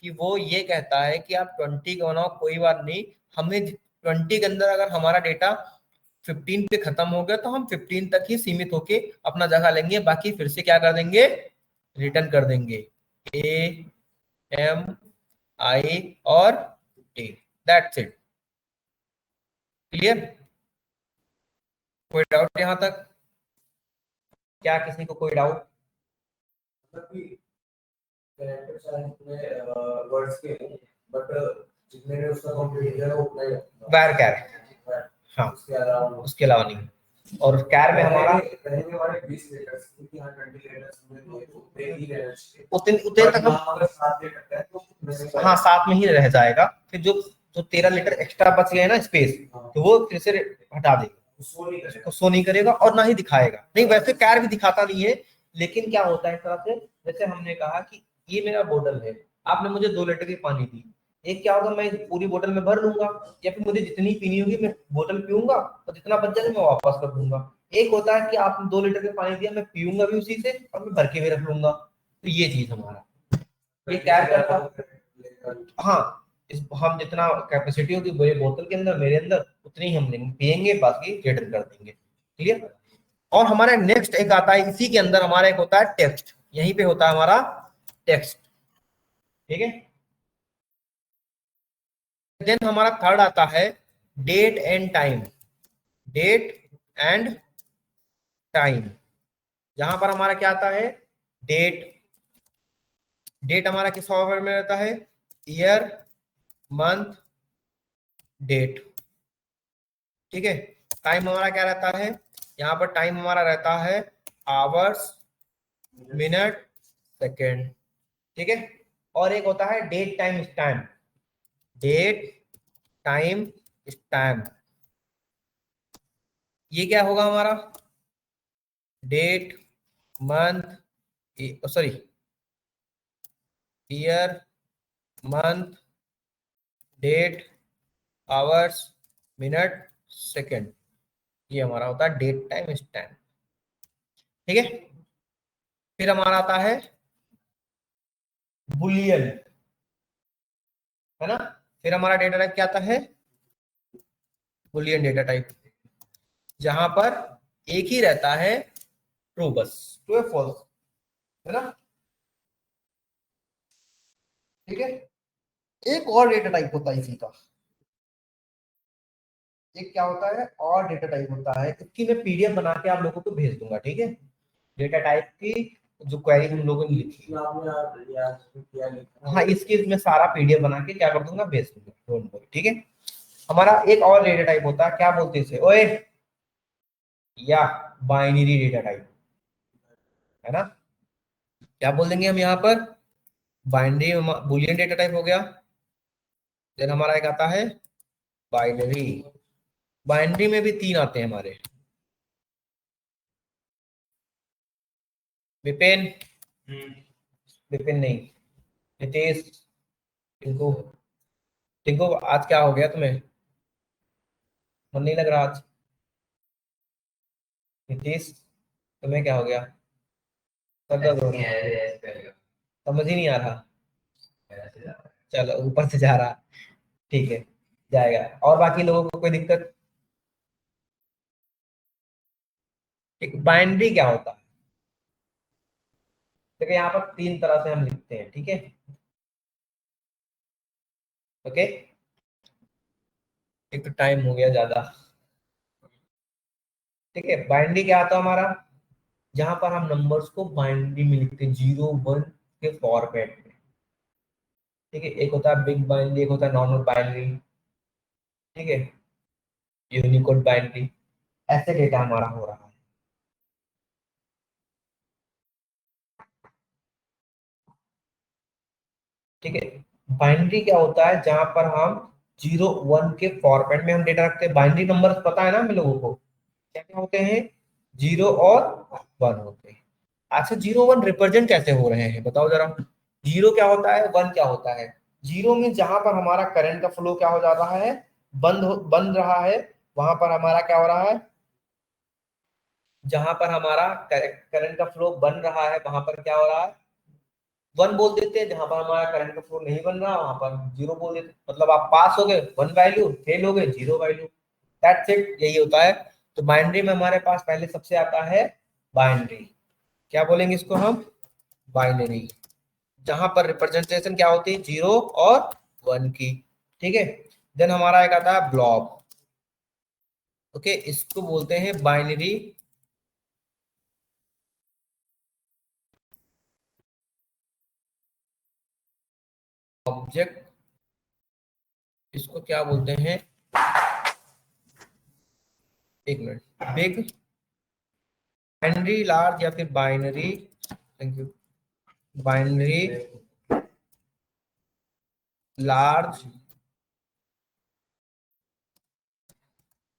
कि वो ये कहता है कि आप 20 का बनाओ कोई बात नहीं, हमें 20 के अंदर अगर हमारा डेटा 15 पे खत्म हो गया तो हम 15 तक ही सीमित होके अपना जगह लेंगे, बाकी फिर से क्या कर देंगे, रिटर्न कर देंगे, ए एम आई और टी, दैट्स इट। क्लियर, कोई डाउट यहाँ तक, क्या किसी को कोई डाउट, मतलब कि कैरेक्टर चाहे इतने वर्ड्स के बट जितने में उसका कंप्लीट है वो उतना ही वैर कैर, हाँ उसके अलावा नहीं। और कैर में हमारा पहले हमारे 20 लेटर्स क्योंकि यहाँ 20 लेटर्स में तो उतने ही लेटर्स उतने उतने तक हम, अगर 7 लेटर है तो हाँ साथ में ही रह जाएगा। फिर जो जो 13 लीटर एक्स्ट्रा बच गए ना स्पेस, तो वो फिर से हटा देगा, उसको शो नहीं करेगा और ना ही दिखाएगा। नहीं वैसे कैर भी दिखाता नहीं है, लेकिन क्या होता है इस तरह से, जैसे हमने कहा कि ये मेरा बोतल है, आपने मुझे 2 लीटर की पानी दी, एक क्या होगा, मैं पूरी बोतल में भर लूंगा, या फिर मुझे जितनी पीनी होगी मैं बोतल पीऊंगा और जितना बच जाएगा मैं वापस कर दूंगा। एक होता है कि आपने 2 लीटर के पानी दिया, मैं पीऊंगा भी उसी से और मैं भर के भी रख लूंगा। तो ये चीज हमारा ये कैर करता, हाँ हम जितना कैपेसिटी होगी वो बोतल के अंदर मेरे अंदर उतनी ही हम लेंगे, पियेंगे, बाकी रिटर्न कर देंगे। क्लियर। और हमारे नेक्स्ट एक आता है, इसी के अंदर हमारा एक होता है टेक्स्ट, यहीं पे होता है हमारा टेक्स्ट। ठीक है, देन हमारा थर्ड आता है date and time. Date and time, जहां पर हमारा क्या आता है, डेट। डेट हमारा किस फॉर्मेट में रहता है, ईयर मंथ डेट। ठीक है, टाइम हमारा क्या रहता है, यहाँ पर टाइम हमारा रहता है आवर्स मिनट सेकेंड। ठीक है, और एक होता है date timestamp. Date timestamp, ये क्या होगा हमारा, date month sorry year month date hours minute second, ये हमारा होता है डेट टाइम स्टैम्प। ठीक है, फिर हमारा आता है बुलियन, है ना। फिर हमारा डेटा टाइप क्या आता है, बुलियन डेटा टाइप, जहां पर एक ही रहता है ट्रू, बस ट्रू या फॉल्स, है ना। ठीक है, एक और डेटा टाइप होता है इसी का, एक क्या होता है और डेटा टाइप होता है, इसकी मैं पीडीएफ बना के आप लोगों को भेज दूंगा, ठीक है। डेटा टाइप की जो क्वेरी हम लोगों ने लिखी है, हाँ इसकी मैं सारा पीडीएफ बना के क्या कर दूंगा, भेज दूंगा, डोंट वरी, ठीक है। हमारा एक और डेटा टाइप होता है, क्या बोलते हैं इसे, ओए, या बाइनरी डेटा टाइप, है ना। क्या बोल देंगे हम यहाँ पर, बाइनरी बुलियन डेटा टाइप हो गया। देन हमारा एक आता है बाइनरी, बाइनरी में भी तीन आते हैं हमारे, विपिन, विपिन नहीं, नितेश, टिंकू, टिंकू आज क्या हो गया तुम्हें, मन नहीं लग रहा आज, नितेश तुम्हें क्या हो गया, सर दर्द हो रहा है, समझ ही नहीं आ रहा, चलो ऊपर से जा रहा, ठीक है, जाएगा। और बाकी लोगों को कोई दिक्कत, एक बाइनरी क्या होता है, देखिए यहाँ पर तीन तरह से हम लिखते हैं, ठीक है, ओके। एक तो टाइम हो गया ज्यादा, ठीक है। बाइनरी क्या आता है हमारा, जहां पर हम नंबर्स को बाइनरी में लिखते हैं, 0 1 के फॉर्मेट में, ठीक है। एक होता है बिग बाइनरी, एक होता है नॉर्मल बाइनरी, ठीक है, यूनिकोड बाइनरी, ऐसे डेटा हमारा हो रहा है, ठीक है। बाइनरी क्या होता है, जहां पर हम 0 1 के फॉर्मेट में हम डेटा रखते हैं, बाइनरी नंबर पता है ना हम लोगों को क्या क्या होते हैं, 0 और 1 होते हैं। अच्छा 0 1 रिप्रेजेंट कैसे हो रहे हैं बताओ जरा, 0 क्या होता है, 1 क्या होता है, 0 में जहां पर हमारा करंट का फ्लो क्या हो जा रहा है, बंद रहा है, वहां पर हमारा क्या हो रहा है, जहां पर हमारा करंट का फ्लो बन रहा है वहां पर क्या हो रहा है, 1 बोल देते हैं, जहां पर हमारा करंट का फ्लो नहीं बन रहा वहां पर 0 बोल देते हैं। मतलब आप पास हो गए 1 वैल्यू, फेल हो गए 0 वैल्यू, दैट्स इट, यही होता है। तो बाइनरी में हमारे पास पहले सबसे आता है बाइनरी, क्या बोलेंगे इसको हम, बाइनरी, जहां पर रिप्रेजेंटेशन क्या होती है, 0 और 1 की, ठीक है। देन हमारा एक आता है ब्लॉब, ओके, इसको बोलते हैं बाइनरी ऑब्जेक्ट, इसको क्या बोलते हैं, एक मिनट, बिग बाइनरी लार्ज या फिर binary, thank you, binary large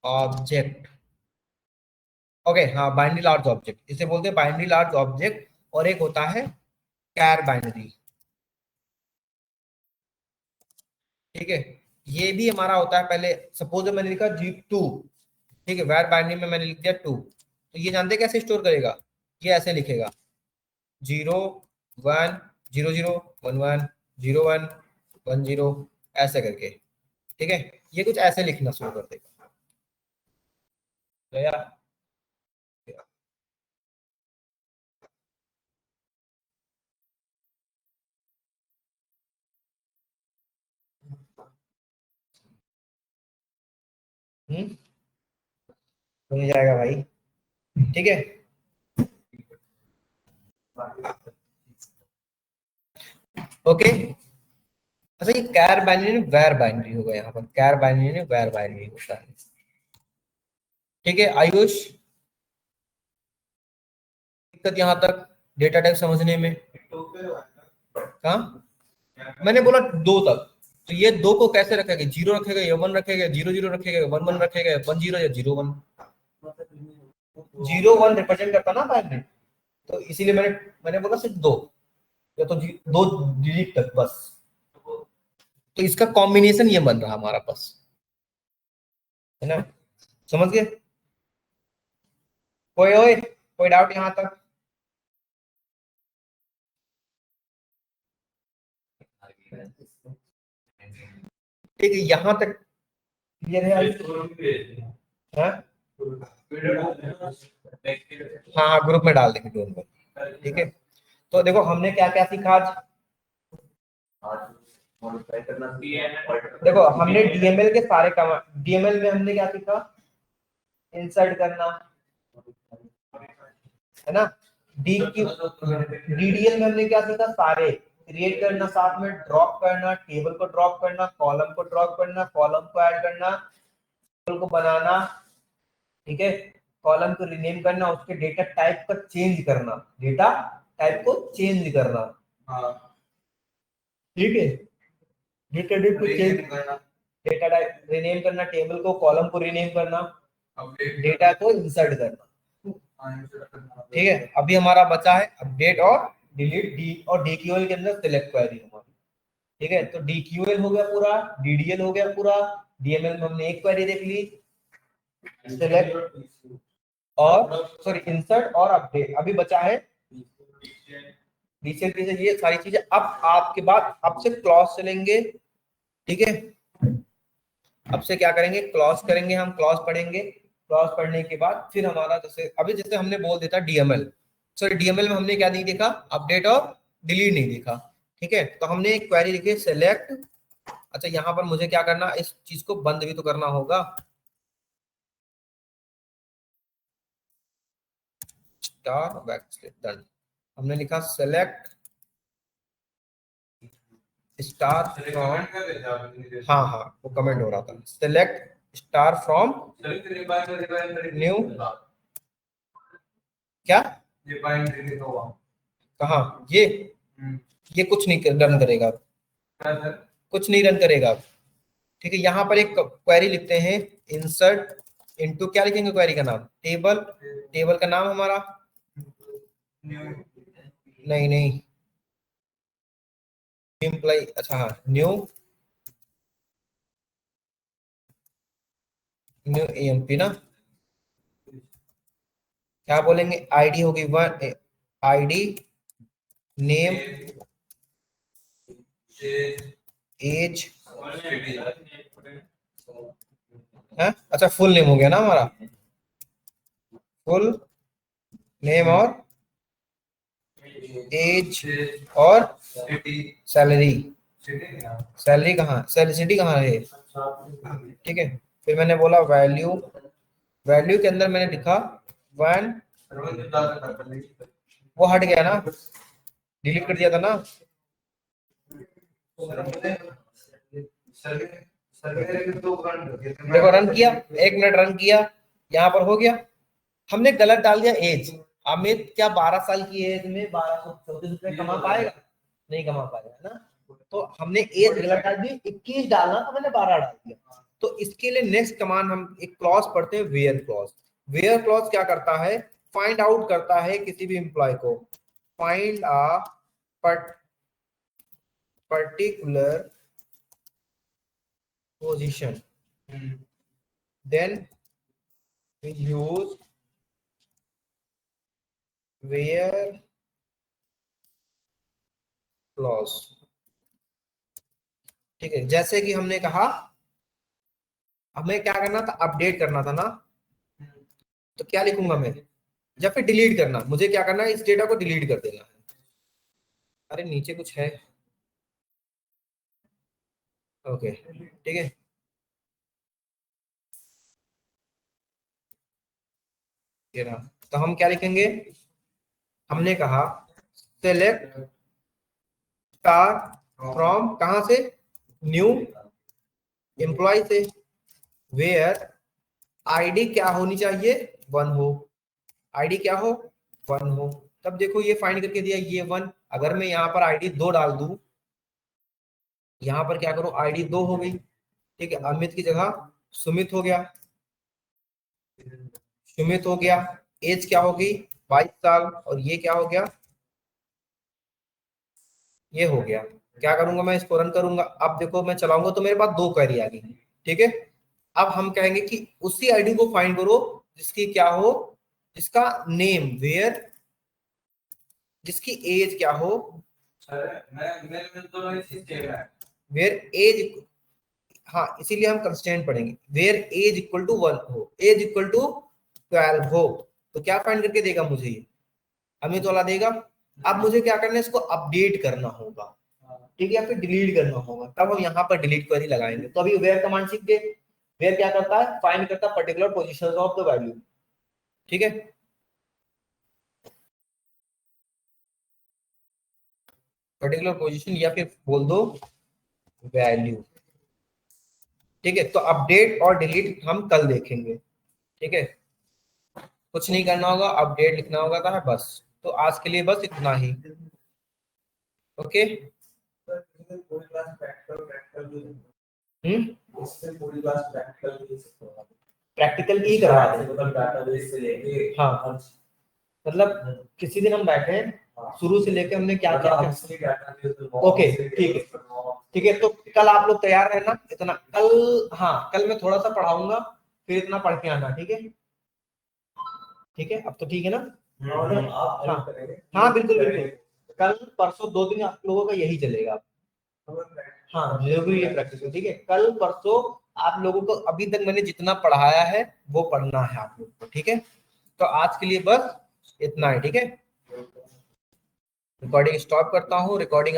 object, okay, हाँ बाइनरी लार्ज ऑब्जेक्ट इसे बोलते हैं, बाइनरी लार्ज ऑब्जेक्ट। और एक होता है कैर बाइनरी, ठीक है, ये भी हमारा होता है, पहले सपोज मैंने लिखा G2, ठीक है, वेर बाइनरी में मैंने लिख दिया 2, तो ये जानते कैसे स्टोर करेगा, ये ऐसे लिखेगा 0 1 0 0 1 1 0 1 ऐसे करके, ठीक है, ये कुछ ऐसे लिखना शुरू कर देगा, गया। हो जाएगा भाई, ठीक है। ओके, अच्छा ये कैर बाइनरी ने वैर बाइनरी होगा, यहाँ पर कैर बाइनरी ने वैर बाइनरी होता है, ठीक है। आयुष दिक्कत यहाँ तक डेटा टाइप समझने में, हाँ मैंने बोला 2 तक, तो ये 2 को कैसे रखेगा, 0 रखेगा या 1 रखेगा, 0 0 रखेगा 1 1 रखेगा, 1 0 या 0 1, 0 1 रिप्रेजेंट करता ना बाइनरी, तो इसीलिए मैंने मैंने बोला सिर्फ 2, या तो 2 डिजिट तक बस, तो इसका कॉम्बिनेशन ये बन रहा हमारा बस, है ना, समझ गए, कोई ओए कोई डाउट यहाँ तक, ठीक है यहाँ तक क्लियर है अभी? हाँ हाँ ग्रुप में डाल देंगे डोंट वरी, ठीक है। तो देखो हमने क्या क्या सीखा आज। मॉडिफाई करना देखो हमने डीएमएल के सारे कमांड, डीएमएल में हमने क्या सीखा, इंसर्ट करना है ना, डीडीएल में हमने क्या सीखा, सारे क्रिएट करना, साथ में ड्रॉप करना, टेबल को ड्रॉप करना, कॉलम को ड्रॉप करना, कॉलम को ऐड करना, टेबल को बनाना, ठीक है, कॉलम को रीनेम करना, उसके डेटा टाइप को चेंज करना, डेटा टाइप को चेंज करना, ठीक है, डेटा टाइप को चेंज करना, डेटा टाइप रीनेम करना, टेबल को कॉलम को रीनेम करना, डेटा को इंसर्ट करना, ठीक है। अभी हमारा बचा है अपडेट और डिलीट, डी और डीक्यूएल के अंदर सिलेक्ट क्वेरी हमारी, ठीक है। तो डीक्यूएल हो गया पूरा, डीडीएल हो गया पूरा, डीएमएल में हमने एक क्वेरी देख ली, सिलेक्ट और सॉरी इंसर्ट और अपडेट, अभी बचा है डीसीएल पीसीएल, ये सारी चीजें। अब आपके बाद अब से क्लॉज चलेंगे, ठीक है। अब से क्या करेंगे, क्लॉज करेंगे, हम क्लॉज पढ़ेंगे, क्लॉज पढ़ने के बाद फिर हमारा जैसे अभी जैसे हमने बोल देता डीएमएल, सॉरी डीएमएल में हमने क्या नहीं देखा, अपडेट और डिलीट नहीं देखा, ठीक है। तो हमने एक क्वेरी लिखी सेलेक्ट, अच्छा यहाँ पर मुझे क्या करना, इस चीज को बंद भी तो करना होगा, स्टार बैकस्लैश डन, हमने लिखा सेलेक्ट स्टार फ्रॉम, हाँ हाँ वो कमेंट हो रहा था, सेलेक्ट स्टार फ्रॉम न्यू, क्या कहा ये कुछ नहीं रन करेगा, कुछ नहीं रन करेगा, ठीक है। यहाँ पर एक क्वेरी लिखते हैं, इंसर्ट इनटू, क्या लिखेंगे क्वेरी का नाम, टेबल, टेबल का नाम हमारा नहीं नहीं एम्प्लॉय, अच्छा हाँ न्यू, न्यू एएमपी ना, क्या बोलेंगे, आईडी होगी वन, आईडी नेम एज है, अच्छा फुल नेम हो गया ना हमारा, फुल नेम और एज और सैलरी, सैलरी कहाँ, सिटी कहाँ है, ठीक है। फिर मैंने बोला वैल्यू, वैल्यू के अंदर मैंने लिखा वन, वो हट गया ना, डिलीट कर दिया था ना, देखो रन किया, 1 मिनट रन किया, यहाँ पर हो गया, हमने गलत डाल दिया एज, अमित क्या 12 साल की एज में 1234 रुपए कमा पाएगा, नहीं कमा पाएगा ना, तो हमने एज गलत डाल दी, 21 डालना तो मैंने 12 डाल दिया। तो इसके लिए नेक्स्ट कमांड हम एक क्लॉज पढ़ते हैं, वेयर क्लॉज। वेयर क्लॉज क्या करता है, फाइंड आउट करता है किसी भी एम्प्लॉय को, find a particular position, then we use where clause, ठीक है। जैसे कि हमने कहा हमें क्या करना था, अपडेट करना था ना, तो क्या लिखूंगा मैं, या फिर डिलीट करना, मुझे क्या करना है, इस डेटा को डिलीट कर देना है, अरे नीचे कुछ है, ओके ठीक है, ये रहा। तो हम क्या लिखेंगे, हमने कहा सेलेक्ट स्टार फ्रॉम, कहां से, न्यू एम्प्लॉय से, वेयर आईडी क्या होनी चाहिए, 1 हो, आईडी क्या हो, 1 हो। तब देखो ये फाइंड करके दिया ये 1, अगर मैं यहाँ पर आईडी 2 डाल दूं, यहाँ पर क्या करूं, आईडी 2 हो गई, ठीक है, अमित की जगह सुमित हो गया, सुमित हो गया, एज क्या होगी 22 साल, और ये क्या हो गया, ये हो गया। क्या करूंगा मैं, इसको रन करूंगा, अब देखो मैं चलाऊंगा तो मेरे पास 2 क्वेरी आ गई, ठीक है। अब हम कहेंगे कि उसी आईडी को फाइंड करो जिसकी क्या हो, जिसका नेम वेयर, जिसकी एज क्या हो, वेयर एज, हाँ इसीलिए हम कंस्टेंट पढ़ेंगे, वेयर एज इक्वल टू 1 हो, एज इक्वल टू 12 हो, तो क्या फाइंड करके देगा मुझे ये, अमित वाला देगा। अब मुझे क्या करना है, इसको अपडेट करना होगा, ठीक है, या फिर डिलीट करना होगा, तब हम यहाँ पर डिलीट क्वेरी लगाएंगे। तो अभी वेयर कमांड सीख गए। वेयर क्या करता है, फाइंड करता है particular position of the value, ठीक है, पर्टिकुलर पोजीशन या फिर बोल दो वैल्यू, ठीक है। तो अपडेट और डिलीट हम कल देखेंगे, ठीक है, कुछ नहीं करना होगा, अपडेट लिखना होगा था बस। तो आज के लिए बस इतना ही, ओके। पूरी क्लास प्रैक्टिकल इससे पूरी क्लास प्रैक्टिकल प्रैक्टिकल की ही करवा दें, मतलब डाटाबेस से लेके हाँ मतलब किसी दिन हम बैठे हैं शुरू से लेके हमने क्या क्या ओके ठीक है, ठीक है। तो कल आप लोग तैयार रहना, इतना कल, हाँ कल मैं थोड़ा सा पढ़ाऊंगा, फिर इतना पढ़ के आना, ठीक है, ठीक है, अब तो ठीक है ना। हाँ हाँ बिल्कुल बिल्कुल, कल परसों 2 दिन आप लोगों का यही चलेगा। हाँ जरूरी है प्रैक्टिस, ठीक है, कल परसों आप लोगों को अभी तक मैंने जितना पढ़ाया है वो पढ़ना है आप लोगों को, ठीक है। तो आज के लिए बस इतना है, ठीक है। रिकॉर्डिंग स्टॉप करता हूँ, रिकॉर्डिंग आप